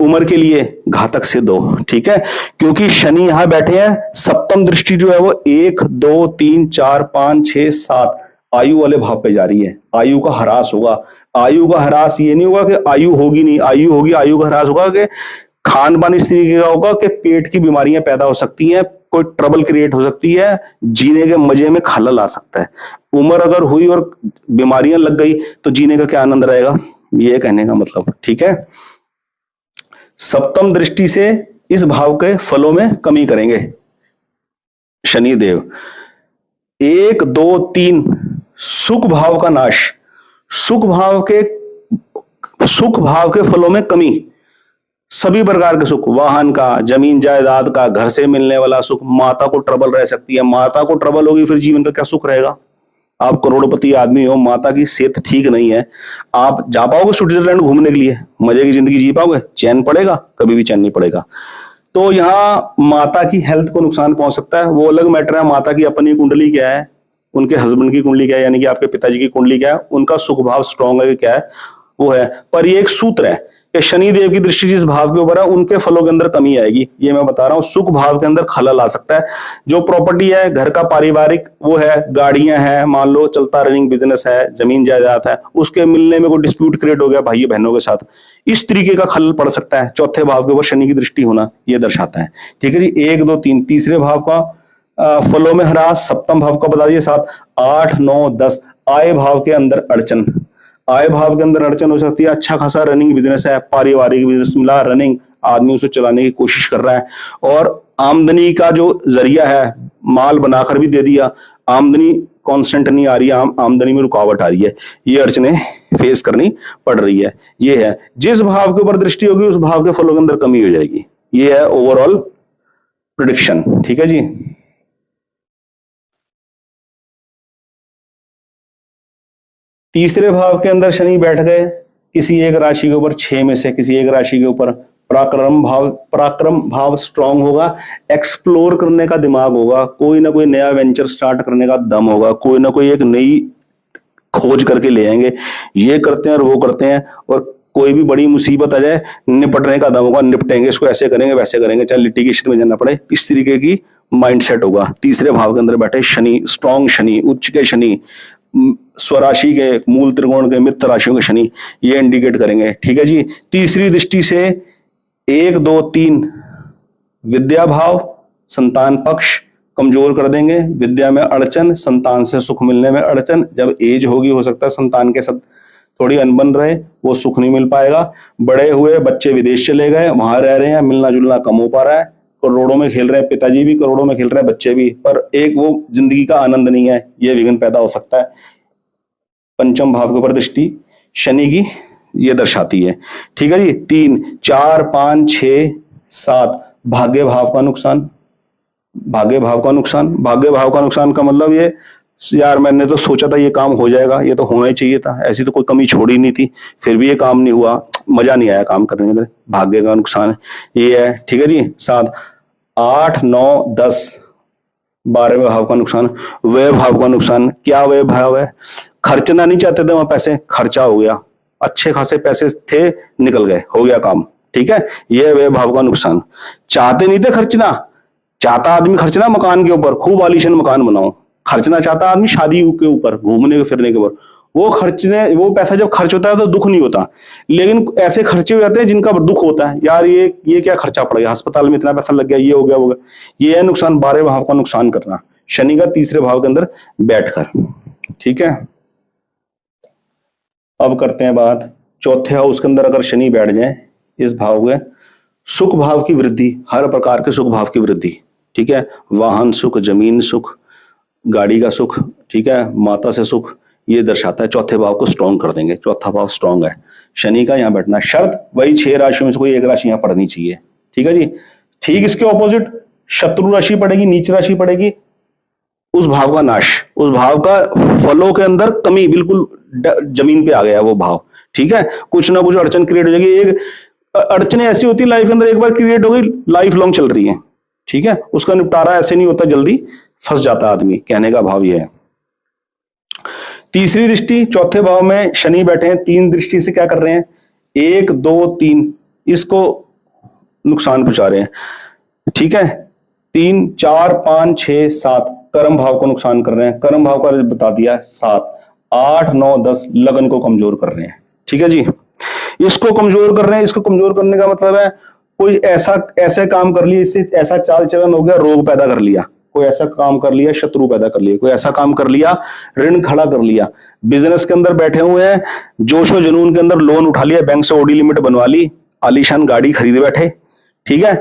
उम्र के लिए घातक सिद्ध हो। ठीक है, क्योंकि शनि यहां बैठे हैं, सप्तम दृष्टि जो है वो 1 2 3 4 5 6 7 आयु वाले भाव पे जा रही है। आयु का ह्रास होगा। आयु का ह्रास ये नहीं होगा कि आयु होगी नहीं, आयु होगी। आयु का ह्रास होगा कि खान पान इस तरीके का होगा कि पेट की बीमारियां पैदा हो सकती हैं, कोई ट्रबल क्रिएट हो सकती है, जीने के मजे में खलल आ सकता है। उम्र अगर हुई और बीमारियां लग गई तो जीने का क्या आनंद रहेगा, ये कहने का मतलब। ठीक है, सप्तम दृष्टि से इस भाव के फलों में कमी करेंगे शनिदेव। 1 2 3 सुख भाव का नाश, सुख भाव के फलों में कमी। सभी प्रकार के सुख, वाहन का, जमीन जायदाद का, घर से मिलने वाला सुख। माता को ट्रबल रह सकती है, माता को ट्रबल होगी फिर जीवन का क्या सुख रहेगा। आप करोड़पति आदमी हो, माता की सेहत ठीक नहीं है, आप जा पाओगे स्विट्जरलैंड घूमने के लिए, मजे की जिंदगी जी पाओगे? चैन पड़ेगा? कभी भी चैन नहीं पड़ेगा। तो यहाँ माता की हेल्थ को नुकसान पहुंच सकता है, वो अलग मैटर है। माता की अपनी कुंडली क्या है, उनके हस्बैंड की कुंडली क्या है, यानी कि आपके पिताजी की कुंडली क्या है, उनका सुख भाव स्ट्रांग है क्या है, वो है। पर ये एक सूत्र है कि शनि देव की दृष्टि जिस भाव के ऊपर है उनके फलों के अंदर कमी आएगी, ये मैं बता रहा हूं। सुख भाव के अंदर खलल आ सकता है। जो प्रॉपर्टी है घर का पारिवारिक, वो है, गाड़ियां हैं, मान लो चलता रनिंग बिजनेस है, जमीन जायदाद है, उसके मिलने में कोई डिस्प्यूट क्रिएट हो गया भाई बहनों के साथ, इस तरीके का खलल पड़ सकता है। चौथे भाव के ऊपर शनि की दृष्टि होना ये दर्शाता है। ठीक है जी, 1 2 3 तीसरे भाव का फलों में ह्रास, सप्तम भाव का बता दिए 7 8 9 10 आय भाव के अंदर अड़चन, आय भाव के अंदर अड़चन हो सकती है। अच्छा खासा रनिंग बिजनेस है, पारिवारिक बिजनेस मिला रनिंग, आदमी उसे चलाने की कोशिश कर रहा है और आमदनी का जो जरिया है माल बनाकर भी दे दिया, आमदनी कांस्टेंट नहीं आ रही है, आमदनी में रुकावट आ रही है, ये अड़चने फेस करनी पड़ रही है। ये है, जिस भाव के ऊपर दृष्टि होगी उस भाव के फलों के अंदर कमी हो जाएगी। ये है ओवरऑल प्रिडिक्शन। ठीक है जी। तीसरे भाव के अंदर शनि बैठ गए किसी एक राशि के ऊपर, 6 में से किसी एक राशि के ऊपर, पराक्रम भाव स्ट्रांग होगा, एक्सप्लोर करने का दिमाग होगा, कोई ना कोई नया वेंचर स्टार्ट करने का दम होगा, कोई ना कोई एक नई खोज करके ले आएंगे, ये करते हैं और वो करते हैं, और कोई भी बड़ी मुसीबत आ जाए निपटने का दम होगा, निपटेंगे, इसको ऐसे करेंगे वैसे करेंगे, चाहे लिटिगेशन में जाना पड़े, इस तरीके की माइंडसेट होगा। तीसरे भाव के अंदर बैठे शनि, स्ट्रांग शनि, उच्च के शनि, स्वराशि के, मूल त्रिकोण के, मित्र राशियों के शनि, ये इंडिकेट करेंगे। ठीक है जी। तीसरी दृष्टि से 1 2 3 विद्या भाव, संतान पक्ष कमजोर कर देंगे, विद्या में अड़चन, संतान से सुख मिलने में अड़चन, जब एज होगी हो सकता है संतान के साथ थोड़ी अनबन रहे, वो सुख नहीं मिल पाएगा। बड़े हुए बच्चे विदेश चले गए, वहां रह रहे हैं, मिलना जुलना कम हो पा रहा है, करोड़ों में खेल रहे हैं, पिताजी भी करोड़ों में खेल रहे हैं, बच्चे भी, पर एक वो जिंदगी का आनंद नहीं है, ये विघ्न पैदा हो सकता है। पंचम भाव के ऊपर दृष्टि शनि की ये दर्शाती है। ठीक है जी। 3 4 5 6 7 भाग्य भाव का नुकसान, भाग्य भाव का नुकसान, भाग्य भाव का नुकसान का मतलब ये, यार मैंने तो सोचा था ये काम हो जाएगा, ये तो होना ही चाहिए था, ऐसी तो कोई कमी छोड़ी नहीं थी, फिर भी ये काम नहीं हुआ, मजा नहीं आया काम करने में, भाग्य का नुकसान ये है। ठीक है जी। 7 8 9 10 12वें भाव का नुकसान, व्यय भाव का नुकसान। क्या व्यय भाव है? खर्चना नहीं चाहते थे वहां पैसे, खर्चा हो गया, अच्छे खासे पैसे थे निकल गए, हो गया काम। ठीक है, यह व्यय भाव का नुकसान। चाहते नहीं थे खर्चना, चाहता आदमी खर्चना मकान के ऊपर, खूब आलीशान मकान बनाओ, खर्चना चाहता आदमी शादी के ऊपर, घूमने फिरने के ऊपर, वो खर्चने, वो पैसा जब खर्च होता है तो दुख नहीं होता, लेकिन ऐसे खर्चे हो जाते हैं जिनका दुख होता है, यार ये क्या खर्चा पड़ गया, अस्पताल में इतना पैसा लग गया, ये हो गया, वो गया। ये है नुकसान, 12वें भाव का नुकसान करना, शनि का तीसरे भाव के अंदर बैठकर। ठीक है, अब करते हैं बात चौथे हाउस के अंदर अगर शनि बैठ जाए इस भाव के, सुख भाव की वृद्धि, हर प्रकार के सुख भाव की वृद्धि। ठीक है, वाहन सुख, जमीन सुख, गाड़ी का सुख, ठीक है, माता से सुख, ये दर्शाता है। चौथे भाव को स्ट्रॉन्ग कर देंगे, चौथा भाव स्ट्रॉन्ग है शनि का, यहाँ बैठना शर्त वही 6 राशियों में से कोई एक राशि यहाँ पढ़नी चाहिए। ठीक है जी। ठीक इसके ऑपोजिट शत्रु राशि पड़ेगी, नीच राशि पड़ेगी, उस भाव का नाश, उस भाव का फलों के अंदर कमी, बिल्कुल जमीन पे आ गया वो भाव। ठीक है, कुछ ना कुछ अड़चन क्रिएट हो जाएगी, एक अड़चने ऐसी होती है लाइफ के अंदर, एक बार क्रिएट हो गई लाइफ लॉन्ग चल रही है। ठीक है, उसका निपटारा ऐसे नहीं होता, जल्दी फंस जाता आदमी, कहने का भाव ये है। तीसरी दृष्टि चौथे भाव में शनि बैठे हैं, 3 दृष्टि से क्या कर रहे हैं, 1 2 3 इसको नुकसान पहुंचा रहे हैं। ठीक है, 3 4 5 6 7 कर्म भाव को नुकसान कर रहे हैं, कर्म भाव का बता दिया 7 8 9 10 लगन को कमजोर कर रहे हैं। ठीक है जी, इसको कमजोर कर रहे हैं। इसको कमजोर करने का मतलब है कोई ऐसे काम कर लिया, इससे ऐसा चाल चलन हो गया, रोग पैदा कर लिया, कोई ऐसा काम कर लिया, शत्रु पैदा कर लिया, कोई ऐसा काम कर लिया, ऋण खड़ा कर लिया, बिजनेस के अंदर बैठे हुए हैं, जोशो जुनून के अंदर लोन उठा लिया, बैंक से ओडी लिमिट बनवा ली, आलीशान गाड़ी खरीद बैठे। ठीक है,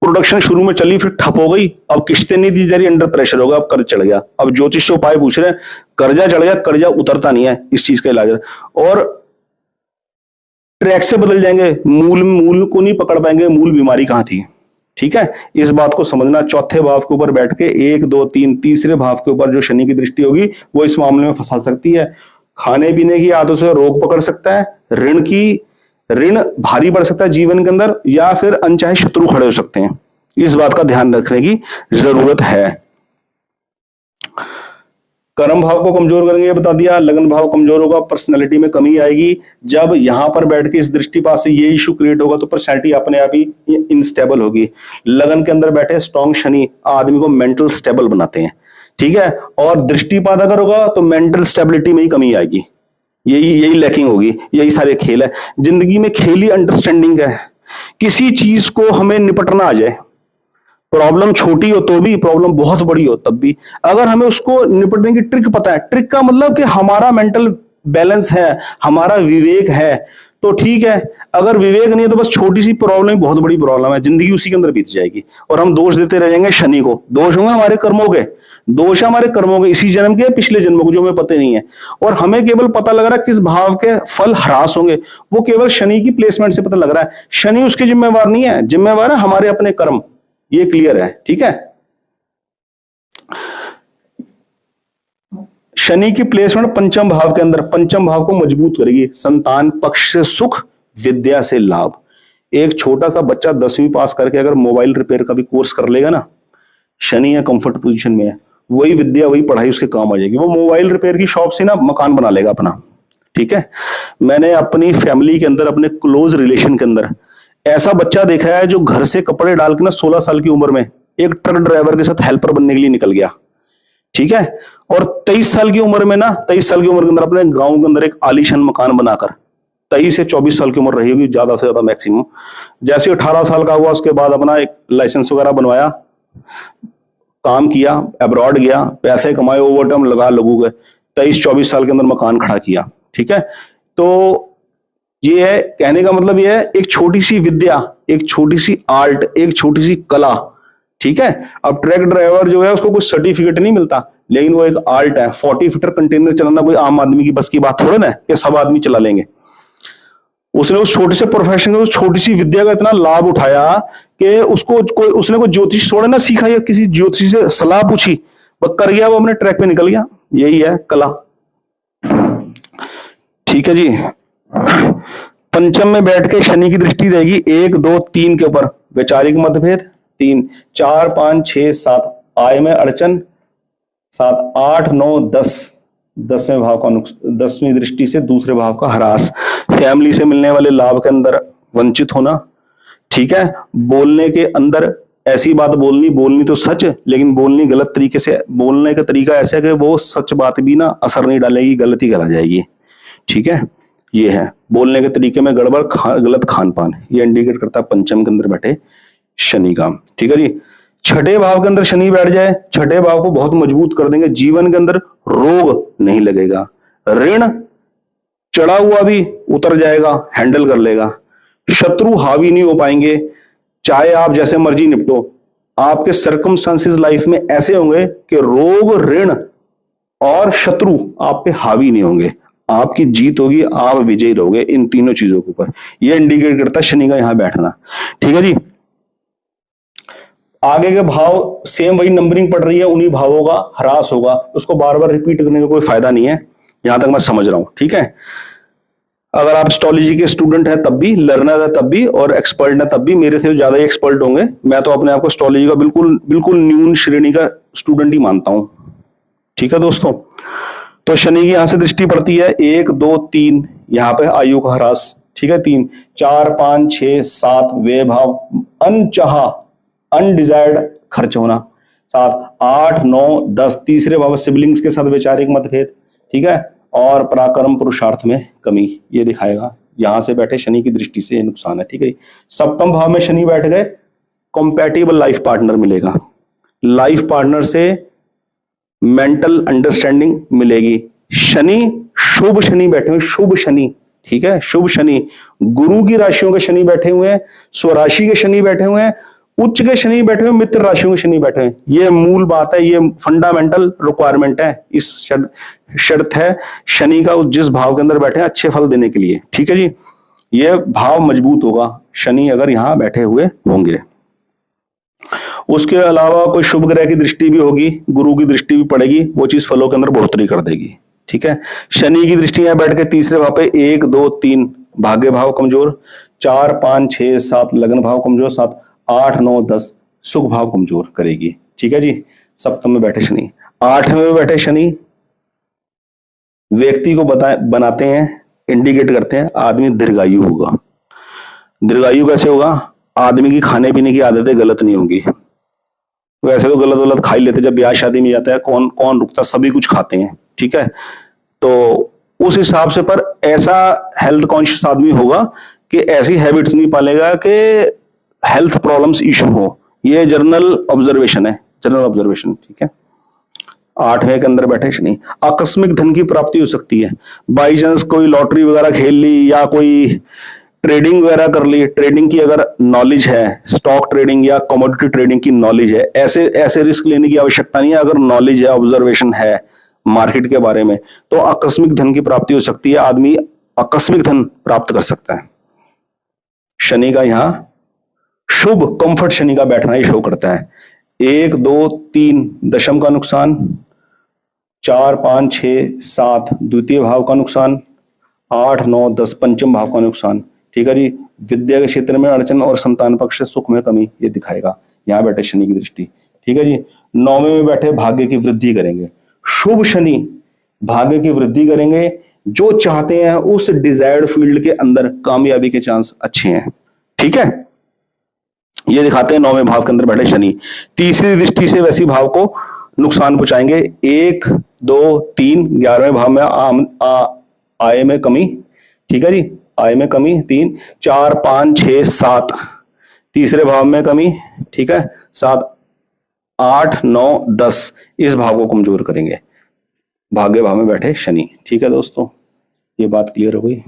प्रोडक्शन शुरू में चली, फिर ठप हो गई, अब किस्तें नहीं दी जा रही, अंडर प्रेशर होगा, अब कर्ज चढ़ गया, अब ज्योतिष से उपाय पूछ रहे हैं, कर्जा चढ़ गया, कर्जा उतरता नहीं है, इस चीज का इलाज। और ट्रैक से बदल जाएंगे, मूल को नहीं पकड़ पाएंगे, मूल बीमारी कहां थी। ठीक है, इस बात को समझना। चौथे भाव के ऊपर बैठ के 1 2 3 तीसरे भाव के ऊपर जो शनि की दृष्टि होगी वो इस मामले में फंसा सकती है। खाने पीने की आदतों से रोग पकड़ सकता है, ऋण भारी बढ़ सकता है जीवन के अंदर, या फिर अनचाहे शत्रु खड़े हो सकते हैं। इस बात का ध्यान रखने की जरूरत है। कर्म भाव को कमजोर करेंगे, ये बता दिया। लगन भाव कमजोर होगा, पर्सनैलिटी में कमी आएगी। जब यहां पर बैठ के इस दृष्टिपात से ये इशू क्रिएट होगा तो पर्सनैलिटी अपने आप ही इनस्टेबल होगी। लगन के अंदर बैठे स्ट्रॉन्ग शनि आदमी को मेंटल स्टेबल बनाते हैं, ठीक है। और दृष्टिपात अगर होगा तो मेंटल स्टेबिलिटी में ही कमी आएगी, यही लैकिंग होगी। यही सारे खेल है जिंदगी में, खेल ही अंडरस्टैंडिंग है। किसी चीज को हमें निपटना आ जाए, प्रॉब्लम छोटी हो तो भी, प्रॉब्लम बहुत बड़ी हो तब भी, अगर हमें उसको निपटने की ट्रिक पता है, ट्रिक का मतलब कि हमारा मेंटल बैलेंस है, हमारा विवेक है, तो ठीक है। अगर विवेक नहीं है तो बस छोटी सी प्रॉब्लम ही बहुत बड़ी प्रॉब्लम है, जिंदगी उसी के अंदर बीत जाएगी और हम दोष देते रह जाएंगे शनि को। दोष होंगे हमारे कर्मों के, दोष हमारे कर्मों के, इसी जन्म के पिछले जन्मों को, जो हमें पता नहीं है। और हमें केवल पता लग रहा है किस भाव के फल ह्रास होंगे, वो केवल शनि की प्लेसमेंट से पता लग रहा है। शनि उसके जिम्मेवार नहीं है, जिम्मेवार है हमारे अपने कर्म। ये क्लियर है, ठीक है। शनि की प्लेसमेंट पंचम भाव के अंदर, पंचम भाव को मजबूत करेगी। संतान पक्ष से सुख, विद्या से लाभ। एक छोटा सा बच्चा 10वीं पास करके अगर मोबाइल रिपेयर का भी कोर्स कर लेगा ना, शनि है कंफर्ट पोजीशन में है, वही विद्या वही पढ़ाई उसके काम आ जाएगी। वो मोबाइल रिपेयर की शॉप से ना मकान बना लेगा अपना, ठीक है। मैंने अपनी फैमिली के अंदर, अपने क्लोज रिलेशन के अंदर ऐसा बच्चा देखा है जो घर से कपड़े डाल के ना 16 साल की उम्र में एक ट्रक ड्राइवर के साथ हेल्पर बनने के लिए निकल गया, ठीक है। और 23 साल की उम्र में ना, 23 साल की उम्र के अंदर अपने गांव के अंदर एक आलीशान मकान बनाकर, 23 से 24 साल की उम्र रही होगी ज्यादा से ज्यादा मैक्सिमम। जैसे 18 साल का हुआ उसके बाद अपना एक लाइसेंस वगैरह बनवाया, काम किया, अब्रॉड गया, पैसे कमाए, ओवरटाइम लगा लोगों के, 23-24 साल के अंदर मकान खड़ा किया, ठीक है। तो ये है, कहने का मतलब ये है, एक छोटी सी विद्या, एक छोटी सी आर्ट, एक छोटी सी कला, ठीक है। अब ट्रक ड्राइवर जो है उसको कोई सर्टिफिकेट नहीं मिलता, लेकिन वो एक आर्ट है। 40 फीटर कंटेनर चलाना कोई आम आदमी की बस की बात थोड़ा ना कि सब आदमी चला लेंगे। उसने उस छोटे से प्रोफेशन का, उस छोटी सी विद्या का इतना लाभ उठाया कि उसने कोई ज्योतिष थोड़ा ना सीखा या किसी ज्योतिषी से सलाह पूछी, वो कर गया, वो अपने ट्रैक पे निकल गया। यही है कला, ठीक है जी। पंचम में बैठ के शनि की दृष्टि रहेगी 1, 2, 3 के ऊपर, वैचारिक मतभेद 3, 4, 5, 6, 7, आय में अड़चन 7, 8, 9, 10, 10वें भाव का 10वीं दृष्टि से दूसरे भाव का ह्रास, फैमिली से मिलने वाले लाभ के अंदर वंचित होना, ठीक है। बोलने के अंदर ऐसी बात बोलनी तो सच, लेकिन बोलनी गलत तरीके से, बोलने का तरीका ऐसा है कि वो सच बात भी ना असर नहीं डालेगी, गलत ही करा जाएगी, ठीक है। ये है बोलने के तरीके में गड़बड़, गलत खान पान, ये इंडिकेट करता है पंचम के अंदर बैठे शनि का, ठीक है जी। छठे भाव के अंदर शनि बैठ जाए, छठे भाव को बहुत मजबूत कर देंगे। जीवन के अंदर रोग नहीं लगेगा, ऋण चढ़ा हुआ भी उतर जाएगा, हैंडल कर लेगा, शत्रु हावी नहीं हो पाएंगे। चाहे आप जैसे मर्जी निपटो, आपके सर्कमस्टेंसेस लाइफ में ऐसे होंगे कि रोग, ऋण और शत्रु आप पे हावी नहीं होंगे, आपकी जीत होगी, आप विजयी रहोगे इन तीनों चीजों के ऊपर। यह इंडिकेट करता है शनि का यहां बैठना, ठीक है जी। आगे के भाव सेम वही नंबरिंग पड़ रही है, उन्हीं भावों का ह्रास होगा, उसको बार बार रिपीट करने का कोई फायदा नहीं है, यहां तक मैं समझ रहा हूं, ठीक है। अगर आप एस्ट्रोलॉजी के स्टूडेंट हैं तब भी, लर्नर है तब भी, और एक्सपर्ट है तब भी, मेरे से ज्यादा ही एक्सपर्ट होंगे। मैं तो अपने आप को एस्ट्रोलॉजी का बिल्कुल न्यून श्रेणी का स्टूडेंट ही मानता हूं, ठीक है दोस्तों। तो शनि की यहां से दृष्टि पड़ती है 1, 2, 3, यहाँ पे आयु का ह्रास, ठीक है। 3, 4, 5, 6, 7 वे भाव, अनचाहा अनडिजायर्ड खर्च होना 7, 8, 9, 10 तीसरे भाव सिबलिंग्स के साथ वैचारिक मतभेद, ठीक है। और पराक्रम पुरुषार्थ में कमी, ये दिखाएगा। यहां से बैठे शनि की दृष्टि से नुकसान है, ठीक है। सप्तम भाव में शनि बैठ गए, कॉम्पैटिबल लाइफ पार्टनर मिलेगा, लाइफ पार्टनर से मेंटल अंडरस्टैंडिंग मिलेगी। शनि शुभ शनि बैठे हुए, शुभ शनि, ठीक है, शुभ शनि, गुरु की राशियों के शनि बैठे हुए हैं, स्वराशि के शनि बैठे हुए हैं, उच्च के शनि बैठे हुए, मित्र राशियों के शनि बैठे हैं। ये मूल बात है, ये फंडामेंटल रिक्वायरमेंट है, इस शर्त है शनि का जिस भाव के अंदर बैठे हैं अच्छे फल देने के लिए, ठीक है जी। ये भाव मजबूत होगा शनि अगर यहां बैठे हुए होंगे। उसके अलावा कोई शुभ ग्रह की दृष्टि भी होगी, गुरु की दृष्टि भी पड़ेगी, वो चीज फलों के अंदर बढ़ोतरी कर देगी, ठीक है। शनि की दृष्टि यहां बैठ के तीसरे भाव पे 1, 2, 3 भाग्य भाव कमजोर, 4, 5, 6, 7 लगन भाव कमजोर, 7, 8, 9, 10 सुख भाव कमजोर करेगी, ठीक है जी। सप्तम में बैठे शनि, 8वें में बैठे शनि व्यक्ति को बनाते हैं, इंडिकेट करते हैं आदमी दीर्घायु होगा। दीर्घायु कैसे होगा? आदमी की खाने पीने की आदतें गलत नहीं होंगी। वैसे तो गलत गलत खा ही लेते, जब ब्याह शादी में जाता है कौन कौन रुकता, सभी कुछ खाते हैं, ठीक है। तो उस हिसाब से, पर ऐसा हेल्थ कॉन्शियस आदमी होगा कि ऐसी हैबिट्स नहीं पालेगा कि हेल्थ प्रॉब्लम्स इशू हो। ये जर्नल ऑब्जर्वेशन है, जनरल ऑब्जर्वेशन, ठीक है। 8वें के अंदर बैठे शनि। आकस्मिक धन की प्राप्ति हो सकती है, बाई चांस कोई लॉटरी वगैरह खेल ली या कोई ट्रेडिंग वगैरह कर ली। ट्रेडिंग की अगर नॉलेज है, स्टॉक ट्रेडिंग या कमोडिटी ट्रेडिंग की नॉलेज है, ऐसे ऐसे रिस्क लेने की आवश्यकता नहीं है। अगर नॉलेज है, ऑब्जर्वेशन है मार्केट के बारे में, तो आकस्मिक धन की प्राप्ति हो सकती है। आदमी आकस्मिक धन प्राप्त कर सकता है। शनि का यहां शुभ कंफर्ट शनि का बैठना ही शो करता है। 1 2 3 दशम का नुकसान, 4 5 6 7 द्वितीय भाव का नुकसान, 8 9 10 पंचम भाव का नुकसान, ठीक है जी। विद्या के क्षेत्र में अड़चन और संतान पक्ष से सुख में कमी ये दिखाएगा। यहां बैठे शनि की दृष्टि, ठीक है जी। 9वें में बैठे भाग्य की वृद्धि करेंगे। शुभ शनि भाग्य की वृद्धि करेंगे। जो चाहते हैं उस डिजायर्ड फील्ड के अंदर कामयाबी के चांस अच्छे हैं, ठीक है। ये दिखाते हैं 9वें भाव के अंदर बैठे शनि। तीसरी दृष्टि से वैसी भाव को नुकसान पहुंचाएंगे। 1 2 3 11वें भाव में आय में कमी, ठीक है जी। आय में कमी 3 4 5 6 7 तीसरे भाव में कमी, ठीक है। 7 8 9 10 इस भाव को कमजोर करेंगे भाग्य भाव में बैठे शनि, ठीक है दोस्तों। ये बात क्लियर हो गई।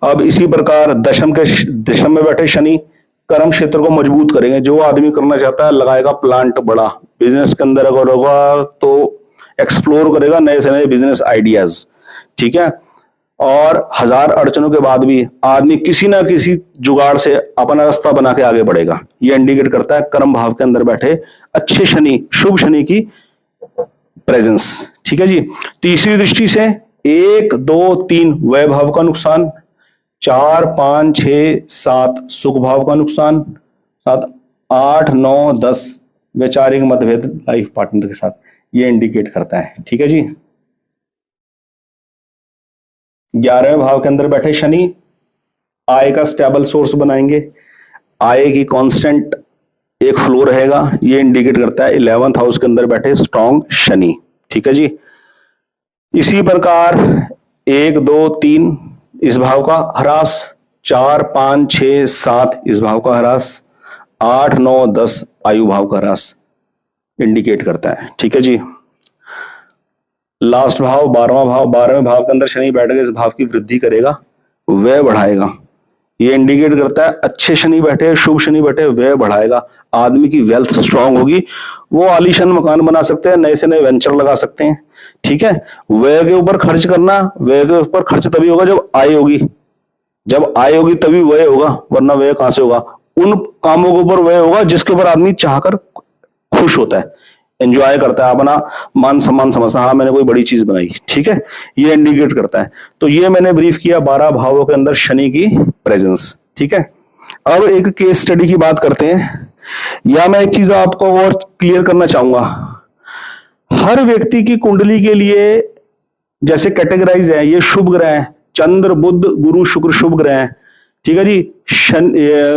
अब इसी प्रकार दशम में बैठे शनि कर्म क्षेत्र को मजबूत करेंगे। जो आदमी करना चाहता है लगाएगा प्लांट बड़ा, बिजनेस के अंदर अगर होगा तो एक्सप्लोर करेगा नए से नए बिजनेस आइडियाज, ठीक है। और 1000 अड़चनों के बाद भी आदमी किसी ना किसी जुगाड़ से अपना रास्ता बना के आगे बढ़ेगा। यह इंडिकेट करता है कर्म भाव के अंदर बैठे अच्छे शनि, शुभ शनि की प्रेजेंस, ठीक है जी। तीसरी दृष्टि से 1 2 3 व्यय भाव का नुकसान, 4 5 6 7 सुख भाव का नुकसान, 7 8 9 10 वैचारिक मतभेद लाइफ पार्टनर के साथ, ये इंडिकेट करता है, ठीक है जी। 11वें भाव के अंदर बैठे शनि आय का स्टेबल सोर्स बनाएंगे। आय की कांस्टेंट एक फ्लो रहेगा। ये इंडिकेट करता है 11th हाउस के अंदर बैठे स्ट्रॉन्ग शनि, ठीक है जी। इसी प्रकार 1 2 3 इस भाव का ह्रास, 4 5 6 7 इस भाव का ह्रास, 8 9 10 आयु भाव का ह्रास इंडिकेट करता है, ठीक है जी। लास्ट भाव 12वां भाव, 12वें भाव के अंदर शनि बैठेगा, इस भाव की वृद्धि करेगा, व्यय बढ़ाएगा। ये इंडिकेट करता है अच्छे शनि बैठे, शुभ शनि बैठे, व्यय बढ़ाएगा। आदमी की वेल्थ स्ट्रांग होगी, वो आलीशान मकान बना सकते हैं, नए से नए वेंचर लगा सकते हैं, ठीक है। व्यय के ऊपर खर्च करना, व्यय के ऊपर खर्च तभी होगा जब आय होगी। जब आय होगी तभी व्यय होगा, वरना व्यय कहां से होगा? उन कामों के ऊपर व्यय होगा जिसके ऊपर आदमी चाहकर खुश होता है, एंजॉय करता है, अपना मान सम्मान समझता है, हाँ मैंने कोई बड़ी चीज बनाई, ठीक है। ये इंडिकेट करता है। तो ये मैंने ब्रीफ किया 12 भावों के अंदर शनि की प्रेजेंस, ठीक है। अब एक केस स्टडी की बात करते हैं। या मैं एक चीज आपको और क्लियर करना चाहूंगा। हर व्यक्ति की कुंडली के लिए जैसे कैटेगराइज है, ये शुभ ग्रह है, चंद्र बुध गुरु शुक्र शुभ ग्रह है, ठीक है जी।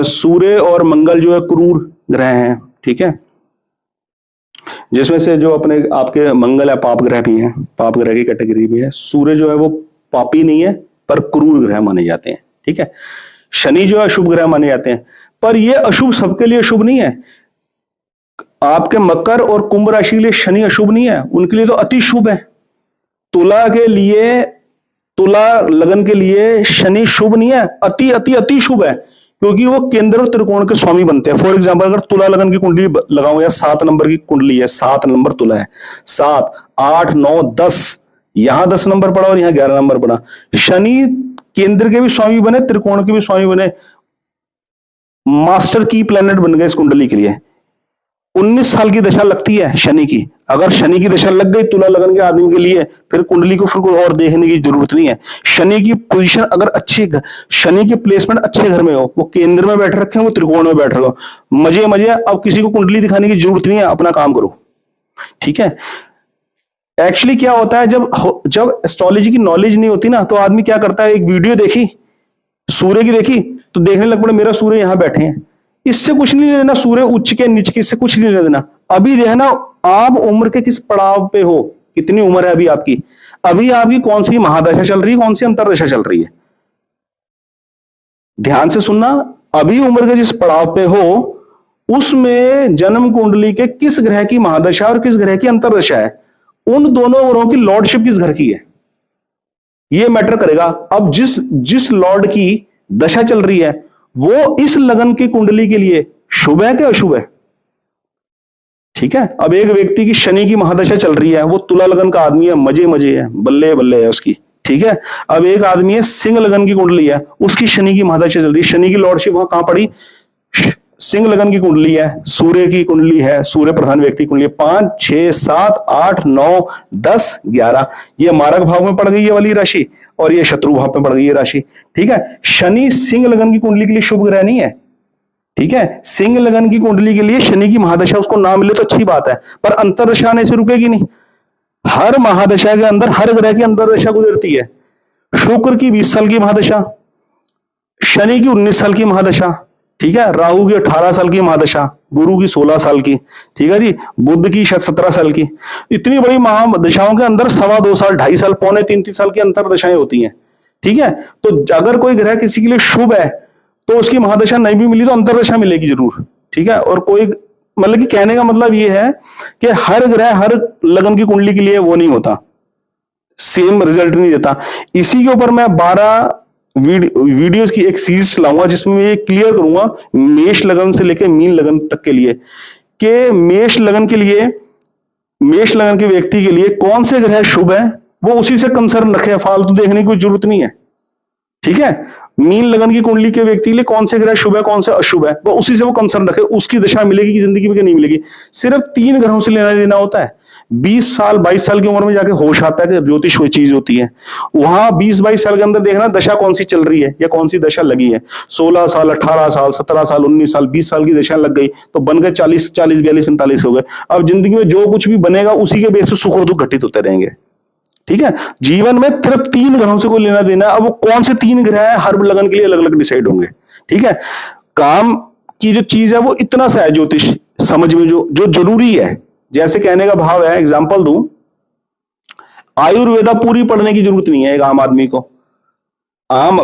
सूर्य और मंगल जो है क्रूर ग्रह हैं, ठीक है। जिसमें से जो अपने आपके मंगल है पाप ग्रह भी है, पाप ग्रह की कैटेगरी भी है। सूर्य जो है वो पापी नहीं है पर क्रूर ग्रह माने जाते हैं, ठीक है। शनि जो है शुभ ग्रह माने जाते हैं, पर ये अशुभ सबके लिए शुभ नहीं है। आपके मकर और कुंभ राशि के लिए शनि अशुभ नहीं है, उनके लिए तो अति शुभ है। तुला के लिए, तुला लगन के लिए शनि शुभ नहीं है, अति अति अति शुभ है, क्योंकि वो केंद्र और त्रिकोण के स्वामी बनते हैं। फॉर एग्जांपल अगर तुला लगन की कुंडली लगाऊं या 7 नंबर की कुंडली है, 7 नंबर तुला है, 7 8 9 10 यहां 10 नंबर पड़ा और यहां 11 नंबर पड़ा। शनि केंद्र के भी स्वामी बने, त्रिकोण के भी स्वामी बने, मास्टर की प्लेनेट बन गए इस कुंडली के लिए। 19 साल की दशा लगती है शनि की। अगर शनि की दशा लग गई तुला लगन के आदमी के लिए, फिर कुंडली को फिर कोई और देखने की जरूरत नहीं है। शनि की पोजीशन अगर अच्छी, शनि की प्लेसमेंट अच्छे घर में हो, वो केंद्र में बैठ रखे हो, वो त्रिकोण में बैठ रहे हो, मजे मजे। अब किसी को कुंडली दिखाने की जरूरत नहीं है, अपना काम करो, ठीक है। एक्चुअली क्या होता है, जब एस्ट्रोलॉजी की नॉलेज नहीं होती ना, तो आदमी क्या करता है, एक वीडियो देखी सूर्य की, देखी तो देखने लग पड़े मेरा सूर्य यहां बैठे हैं, इससे कुछ नहीं लेना, सूर्य उच्च के नीच के, इससे कुछ नहीं लेना। अभी देखना आप उम्र के किस पड़ाव पे हो, कितनी उम्र है अभी आपकी कौन सी महादशा चल रही है, कौन सी अंतरदशा चल रही है। ध्यान से सुनना, अभी उम्र के जिस पड़ाव पे हो उसमें जन्म कुंडली के किस ग्रह की महादशा और किस ग्रह की अंतरदशा है, उन दोनों ग्रहों की लॉर्डशिप किस घर की है, ये मैटर करेगा। अब जिस लॉर्ड की दशा चल रही है वो इस लगन की कुंडली के लिए शुभ है क्या अशुभ है। ठीक है, अब एक व्यक्ति की शनि की महादशा चल रही है, वो तुला लगन का आदमी है, मजे मजे है, बल्ले बल्ले है उसकी। ठीक है, अब एक आदमी है सिंह लगन की कुंडली है, उसकी शनि की महादशा चल रही है, शनि की लॉर्डशिप वहां कहां पड़ी, सिंह लगन की कुंडली है, सूर्य की कुंडली है, सूर्य प्रधान व्यक्ति कुंडली है, 5 6 7 8 9 10 11, ये मारक भाव में पड़ गई ये वाली राशि और ये शत्रु भाव में पड़ गई ये राशि। ठीक है, शनि सिंह लगन की कुंडली के लिए शुभ ग्रह नहीं है। ठीक है, सिंह लगन की कुंडली के लिए शनि की महादशा उसको ना मिले तो अच्छी बात है, पर अंतरदशा आने से रुकेगी नहीं। हर महादशा के अंदर हर ग्रह की अंतरदशा गुजरती है। शुक्र की 20 साल की महादशा, शनि की 19 साल की महादशा, ठीक है, राहु की 18 साल की महादशा, गुरु की 16 साल की, ठीक है जी, बुध की शायद 17 साल की। इतनी बड़ी महादशाओं के अंदर 2.25 साल, 2.5 साल, पौने 3 साल की अंतरदशाएं होती हैं। ठीक है, तो अगर कोई ग्रह किसी के लिए शुभ है तो उसकी महादशा नहीं भी मिली तो अंतरदशा मिलेगी जरूर। ठीक है, और कोई मतलब कि कहने का मतलब ये है कि हर ग्रह हर लगन की कुंडली के लिए वो नहीं होता, सेम रिजल्ट नहीं देता। इसी के ऊपर मैं 12 वीडियोस की एक सीरीज लाऊंगा जिसमें मैं ये क्लियर करूंगा मेष लगन से लेकर मीन लगन तक के लिए, कि मेष लगन के व्यक्ति के लिए कौन से ग्रह शुभ है, वो उसी से कंसर्न रखे, फालतू देखने की कोई जरूरत नहीं है। ठीक है, मीन लगन की कुंडली के व्यक्ति के लिए कौन से ग्रह शुभ है कौन से अशुभ है, वो उसी से वो कंसर्न रखे, उसकी दशा मिलेगी कि जिंदगी में नहीं मिलेगी। सिर्फ 3 ग्रहों से लेना देना होता है। 20 साल 22 साल की उम्र में जाके होश आता है कि ज्योतिष कोई चीज होती है। वहां 20-22 साल के अंदर देखना दशा कौन सी चल रही है या कौन सी दशा लगी है। 16 साल 18 साल 17 साल 19 साल 20 साल की दशा लग गई तो बन गए 40 42 45 हो गए। अब जिंदगी में जो कुछ भी बनेगा उसी के बेस पे सुख और दुख घटित होते रहेंगे। ठीक है, जीवन में सिर्फ 3 ग्रहों से कोई लेना देना। अब वो कौन से 3 ग्रह है हर लगन के लिए अलग अलग डिसाइड होंगे। ठीक है, काम की जो चीज है वो इतना सा है ज्योतिष समझ में जो जरूरी है। जैसे कहने का भाव है, एग्जांपल दूं, आयुर्वेदा पूरी पढ़ने की जरूरत नहीं है एक आम आदमी को।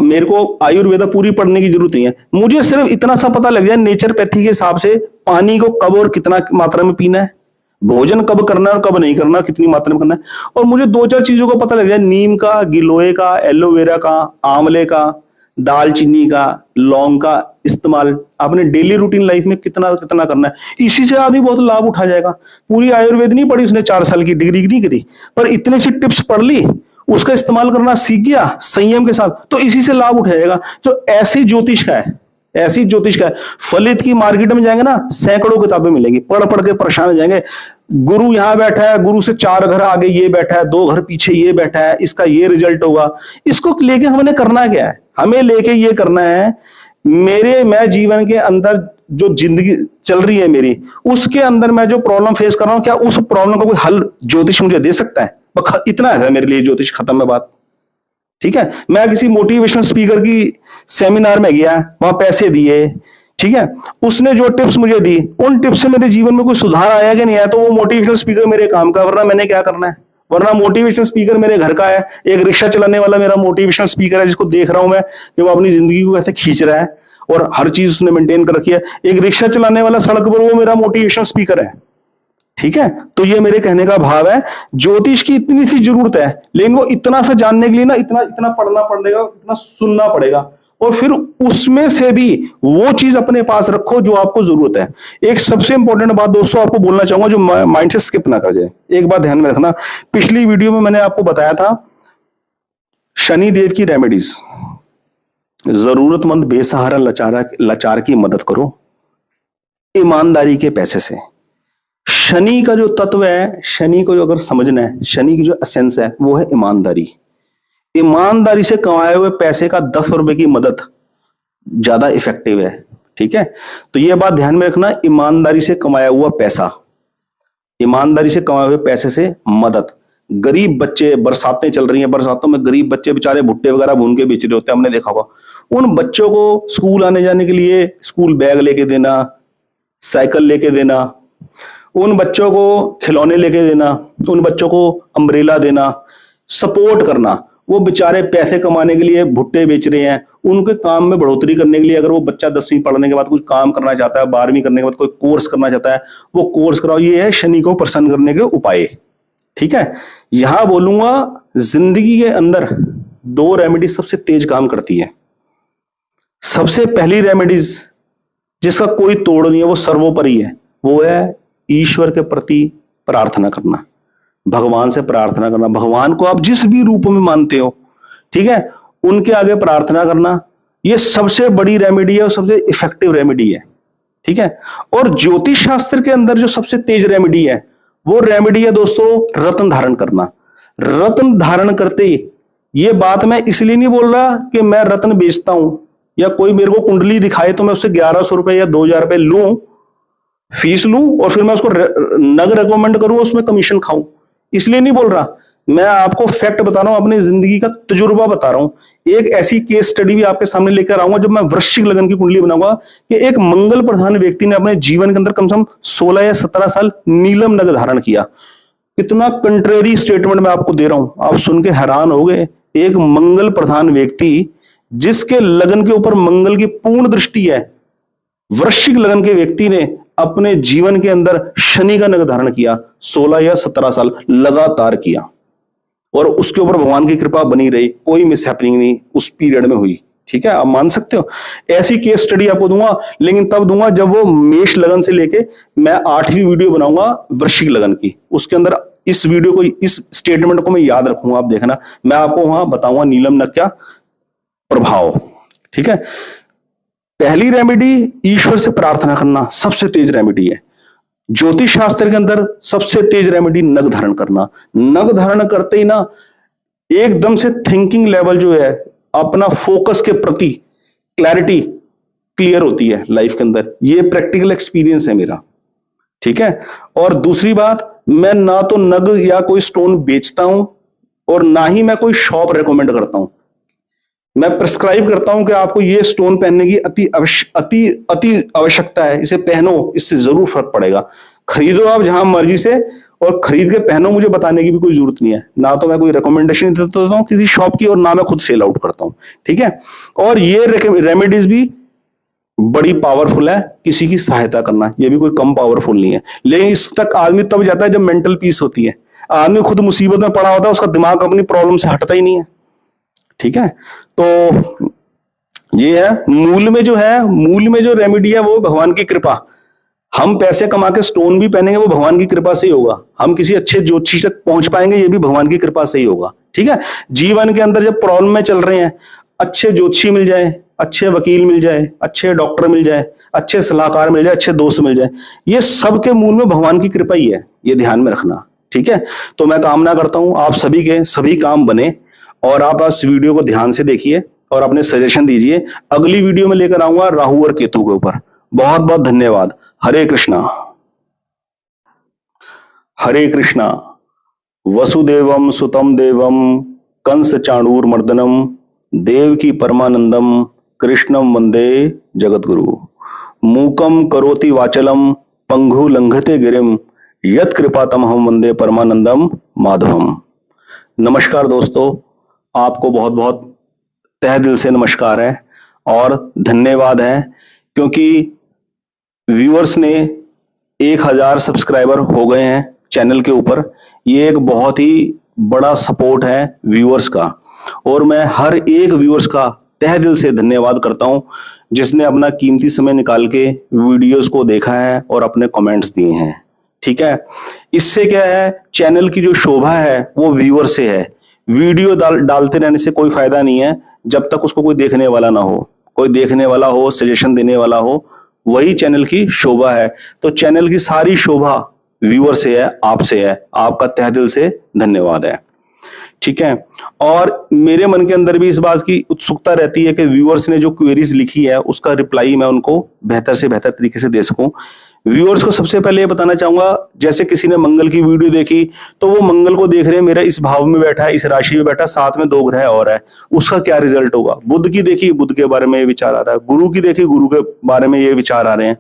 मेरे को आयुर्वेदा पूरी पढ़ने की जरूरत नहीं है, मुझे सिर्फ इतना सा पता लग जाए नेचरपैथी के हिसाब से पानी को कब और कितना मात्रा में पीना है, भोजन कब करना है और कब नहीं करना, कितनी मात्रा में करना है, और मुझे 2-4 चीजों का पता लग जाए, नीम का, गिलोय का, एलोवेरा का, आंवले का, दालचीनी का, लौंग का इस्तेमाल अपने डेली रूटीन लाइफ में कितना कितना करना है, इसी से आदमी बहुत लाभ उठा जाएगा। पूरी आयुर्वेद नहीं पढ़ी उसने, 4 साल की डिग्री नहीं करी, पर इतनी सी टिप्स पढ़ ली, उसका इस्तेमाल करना सीख गया संयम के साथ, तो इसी से लाभ उठाएगा। तो ऐसी ज्योतिष का है। फलित की मार्केट में जाएंगे ना, सैकड़ों किताबें मिलेंगी, पढ़ पढ़ के परेशान हो जाएंगे। गुरु यहां बैठा है, गुरु से 4 घर आगे ये बैठा है, 2 घर पीछे ये बैठा है, इसका ये रिजल्ट होगा। इसको लेके हमने करना क्या है, हमें लेके ये करना है, मैं जीवन के अंदर जो जिंदगी चल रही है मेरी, उसके अंदर मैं जो प्रॉब्लम फेस कर रहा हूं, क्या उस प्रॉब्लम का कोई हल ज्योतिष मुझे दे सकता है? इतना है मेरे लिए ज्योतिष, खत्म है बात। ठीक है, मैं किसी मोटिवेशनल स्पीकर की सेमिनार में गया, वहां पैसे दिए, ठीक है, उसने जो टिप्स मुझे दी, उन टिप्स से मेरे जीवन में कोई सुधार आया कि नहीं आया, तो वो मोटिवेशनल स्पीकर मेरे काम का, वरना मैंने क्या करना है। वरना मोटिवेशनल स्पीकर मेरे घर का है, एक रिक्शा चलाने वाला मेरा मोटिवेशनल स्पीकर है, जिसको देख रहा हूं मैं कि वो अपनी जिंदगी को कैसे खींच रहा है और हर चीज उसने मेंटेन कर रखी है। एक रिक्शा चलाने वाला सड़क पर, वो मेरा मोटिवेशनल स्पीकर है। ठीक है, तो ये मेरे कहने का भाव है, ज्योतिष की इतनी सी जरूरत है, लेकिन वो इतना सा जानने के लिए ना इतना पढ़ना पड़ेगा, इतना सुनना पड़ेगा, और फिर उसमें से भी वो चीज अपने पास रखो जो आपको जरूरत है। एक सबसे इंपॉर्टेंट बात दोस्तों आपको बोलना चाहूंगा, जो माइंड से स्किप ना कर जाए, एक बात ध्यान में रखना। पिछली वीडियो में मैंने आपको बताया था शनि देव की रेमेडीज, जरूरतमंद बेसहारा लाचार की मदद करो ईमानदारी के पैसे से। शनि का जो तत्व है, शनि को जो अगर समझना है, शनि की जो एसेंस है वो है ईमानदारी। ईमानदारी से कमाए हुए पैसे का 10 रुपए की मदद ज्यादा इफेक्टिव है। ठीक है, तो ये बात ध्यान में रखना, ईमानदारी से कमाया हुआ पैसा, ईमानदारी से कमाए हुए पैसे से मदद गरीब बच्चे, बरसातें चल रही हैं, बरसातों में गरीब बच्चे बेचारे भुट्टे वगैरह भून के बेच रहे होते हैं, हमने देखा होगा। उन बच्चों को स्कूल आने जाने के लिए स्कूल बैग लेके देना, साइकिल लेके देना, उन बच्चों को खिलौने लेके देना, उन बच्चों को अम्ब्रेला देना, सपोर्ट करना। वो बेचारे पैसे कमाने के लिए भुट्टे बेच रहे हैं, उनके काम में बढ़ोतरी करने के लिए अगर वो बच्चा 10वीं पढ़ने के बाद कोई काम करना चाहता है, 12वीं करने के बाद कोई कोर्स करना चाहता है, वो कोर्स कराओ। ये है शनि को प्रसन्न करने के उपाय। ठीक है, यहां बोलूंगा जिंदगी के अंदर 2 रेमेडी सबसे तेज काम करती है। सबसे पहली रेमेडीज जिसका कोई तोड़ नहीं है, वो सर्वोपरि है, वो है ईश्वर के प्रति प्रार्थना करना, भगवान से प्रार्थना करना। भगवान को आप जिस भी रूप में मानते हो, ठीक है, उनके आगे प्रार्थना करना, ये सबसे बड़ी रेमेडी है और सबसे इफेक्टिव रेमेडी है। ठीक है, और ज्योतिष शास्त्र के अंदर जो सबसे तेज रेमेडी है, वो रेमेडी है दोस्तों रत्न धारण करना। रत्न धारण करते ही, ये बात मैं इसलिए नहीं बोल रहा कि मैं रत्न बेचता हूं या कोई मेरे को कुंडली दिखाए तो मैं उससे 1100 रुपए या 2000 रुपए लूं, फीस लूं और फिर मैं उसको नग रेकमेंड करूं, उसमें कमीशन खाऊं, इसलिए नहीं बोल रहा। मैं आपको फैक्ट बता रहा हूं, अपनी जिंदगी का तजुर्बा बता रहा हूं। एक ऐसी केस स्टडी भी आपके सामने लेकर आऊंगा जब मैं वृश्चिक लगन की कुंडली बनाऊंगा कि एक मंगल प्रधान व्यक्ति ने अपने जीवन के अंदर कम से कम 16 या 17 साल नीलम नग धारण किया। कितना कंट्रेरी स्टेटमेंट मैं आपको दे रहा हूं, आप सुन के हैरान हो गए। एक मंगल प्रधान व्यक्ति जिसके लगन के ऊपर मंगल की पूर्ण दृष्टि है, वृश्चिक लगन के व्यक्ति ने अपने जीवन के अंदर शनि का नग धारण किया, 16 या 17 साल लगातार किया, और उसके ऊपर भगवान की कृपा बनी रही, कोई मिस हैपनिंग नहीं उस पीरियड में हुई। ठीक है, आप मान सकते हो। ऐसी केस स्टडी आपको दूंगा, लेकिन तब दूंगा जब वो मेष लगन से लेके मैं 8वीं वीडियो बनाऊंगा वृश्चिक लगन की, उसके अंदर इस वीडियो को, इस स्टेटमेंट को मैं याद रखूंगा। आप देखना, मैं आपको वहां बताऊंगा नीलम नग क्या प्रभाव। ठीक है, पहली रेमेडी ईश्वर से प्रार्थना करना सबसे तेज रेमेडी है। ज्योतिष शास्त्र के अंदर सबसे तेज रेमेडी नग धारण करना। नग धारण करते ही ना एकदम से थिंकिंग लेवल जो है, अपना फोकस के प्रति क्लैरिटी क्लियर होती है लाइफ के अंदर। ये प्रैक्टिकल एक्सपीरियंस है मेरा। ठीक है, और दूसरी बात, मैं ना तो नग या कोई स्टोन बेचता हूं और ना ही मैं कोई शॉप रेकमेंड करता हूं। मैं प्रिस्क्राइब करता हूं कि आपको ये स्टोन पहनने की अति आवश्यकता है, इसे पहनो, इससे जरूर फर्क पड़ेगा। खरीदो आप जहां मर्जी से और खरीद के पहनो, मुझे बताने की भी कोई जरूरत नहीं है। ना तो मैं कोई रिकमेंडेशन देता हूं किसी शॉप की और ना मैं खुद सेल आउट करता हूं। ठीक है, और ये रेमेडीज भी बड़ी पावरफुल है। किसी की सहायता करना ये भी कोई कम पावरफुल नहीं है, लेकिन इस तक आदमी तब जाता है जब मेंटल पीस होती है। आदमी खुद मुसीबत में पड़ा होता है, उसका दिमाग अपनी प्रॉब्लम से हटता ही नहीं है। ठीक है, तो ये है मूल में जो रेमेडी है वो भगवान की कृपा। हम पैसे कमा के स्टोन भी पहनेंगे, वो भगवान की कृपा से ही होगा। हम किसी अच्छे ज्योतिषी तक पहुंच पाएंगे, ये भी भगवान की कृपा से ही होगा। ठीक है, जीवन के अंदर जब प्रॉब्लम में चल रहे हैं, अच्छे ज्योतिषी मिल जाए, अच्छे वकील मिल जाए, अच्छे डॉक्टर मिल जाए, अच्छे सलाहकार मिल जाए, अच्छे दोस्त मिल जाए, ये सबके मूल में भगवान की कृपा ही है, ये ध्यान में रखना। ठीक है, तो मैं कामना करता हूं आप सभी के सभी काम बने, और आप इस वीडियो को ध्यान से देखिए और अपने सजेशन दीजिए। अगली वीडियो में लेकर आऊंगा राहु और केतु के ऊपर। बहुत बहुत धन्यवाद। हरे कृष्णा। हरे कृष्णा। वसुदेवम सुतम देवम कंस चाणूर मर्दनम देवकी परमानंदम कृष्णम वंदे जगद्गुरु। मूकम करोति वाचलम पंगु लंघते गिरिम यत कृपातम हम वंदे परमानंदम माधवम। नमस्कार दोस्तों, आपको बहुत बहुत तहे दिल से नमस्कार है और धन्यवाद है, क्योंकि व्यूअर्स ने 1000 सब्सक्राइबर हो गए हैं चैनल के ऊपर। ये एक बहुत ही बड़ा सपोर्ट है व्यूअर्स का, और मैं हर एक व्यूअर्स का तहे दिल से धन्यवाद करता हूं जिसने अपना कीमती समय निकाल के वीडियोस को देखा है और अपने कमेंट्स दिए हैं। ठीक है, इससे क्या है, चैनल की जो शोभा है वो व्यूअर से है। वीडियो डालते रहने से कोई फायदा नहीं है जब तक उसको कोई देखने वाला ना हो। कोई देखने वाला हो, सजेशन देने वाला हो, वही चैनल की शोभा है। तो चैनल की सारी शोभा व्यूअर से है, आपसे है। आपका तहे दिल से धन्यवाद है। ठीक है। और मेरे मन के अंदर भी इस बात की उत्सुकता रहती है कि व्यूअर्स ने जो क्वेरीज लिखी है उसका रिप्लाई मैं उनको बेहतर से बेहतर तरीके से दे सकूं। व्यूअर्स को सबसे पहले ये बताना चाहूंगा, जैसे किसी ने मंगल की वीडियो देखी तो वो मंगल को देख रहे हैं, मेरा इस भाव में बैठा है, इस राशि में बैठा, साथ में 2 ग्रह और है, उसका क्या रिजल्ट होगा। बुध की देखी, बुध के बारे में ये विचार आ रहा है, गुरु की देखी, गुरु के बारे में ये विचार आ रहे हैं।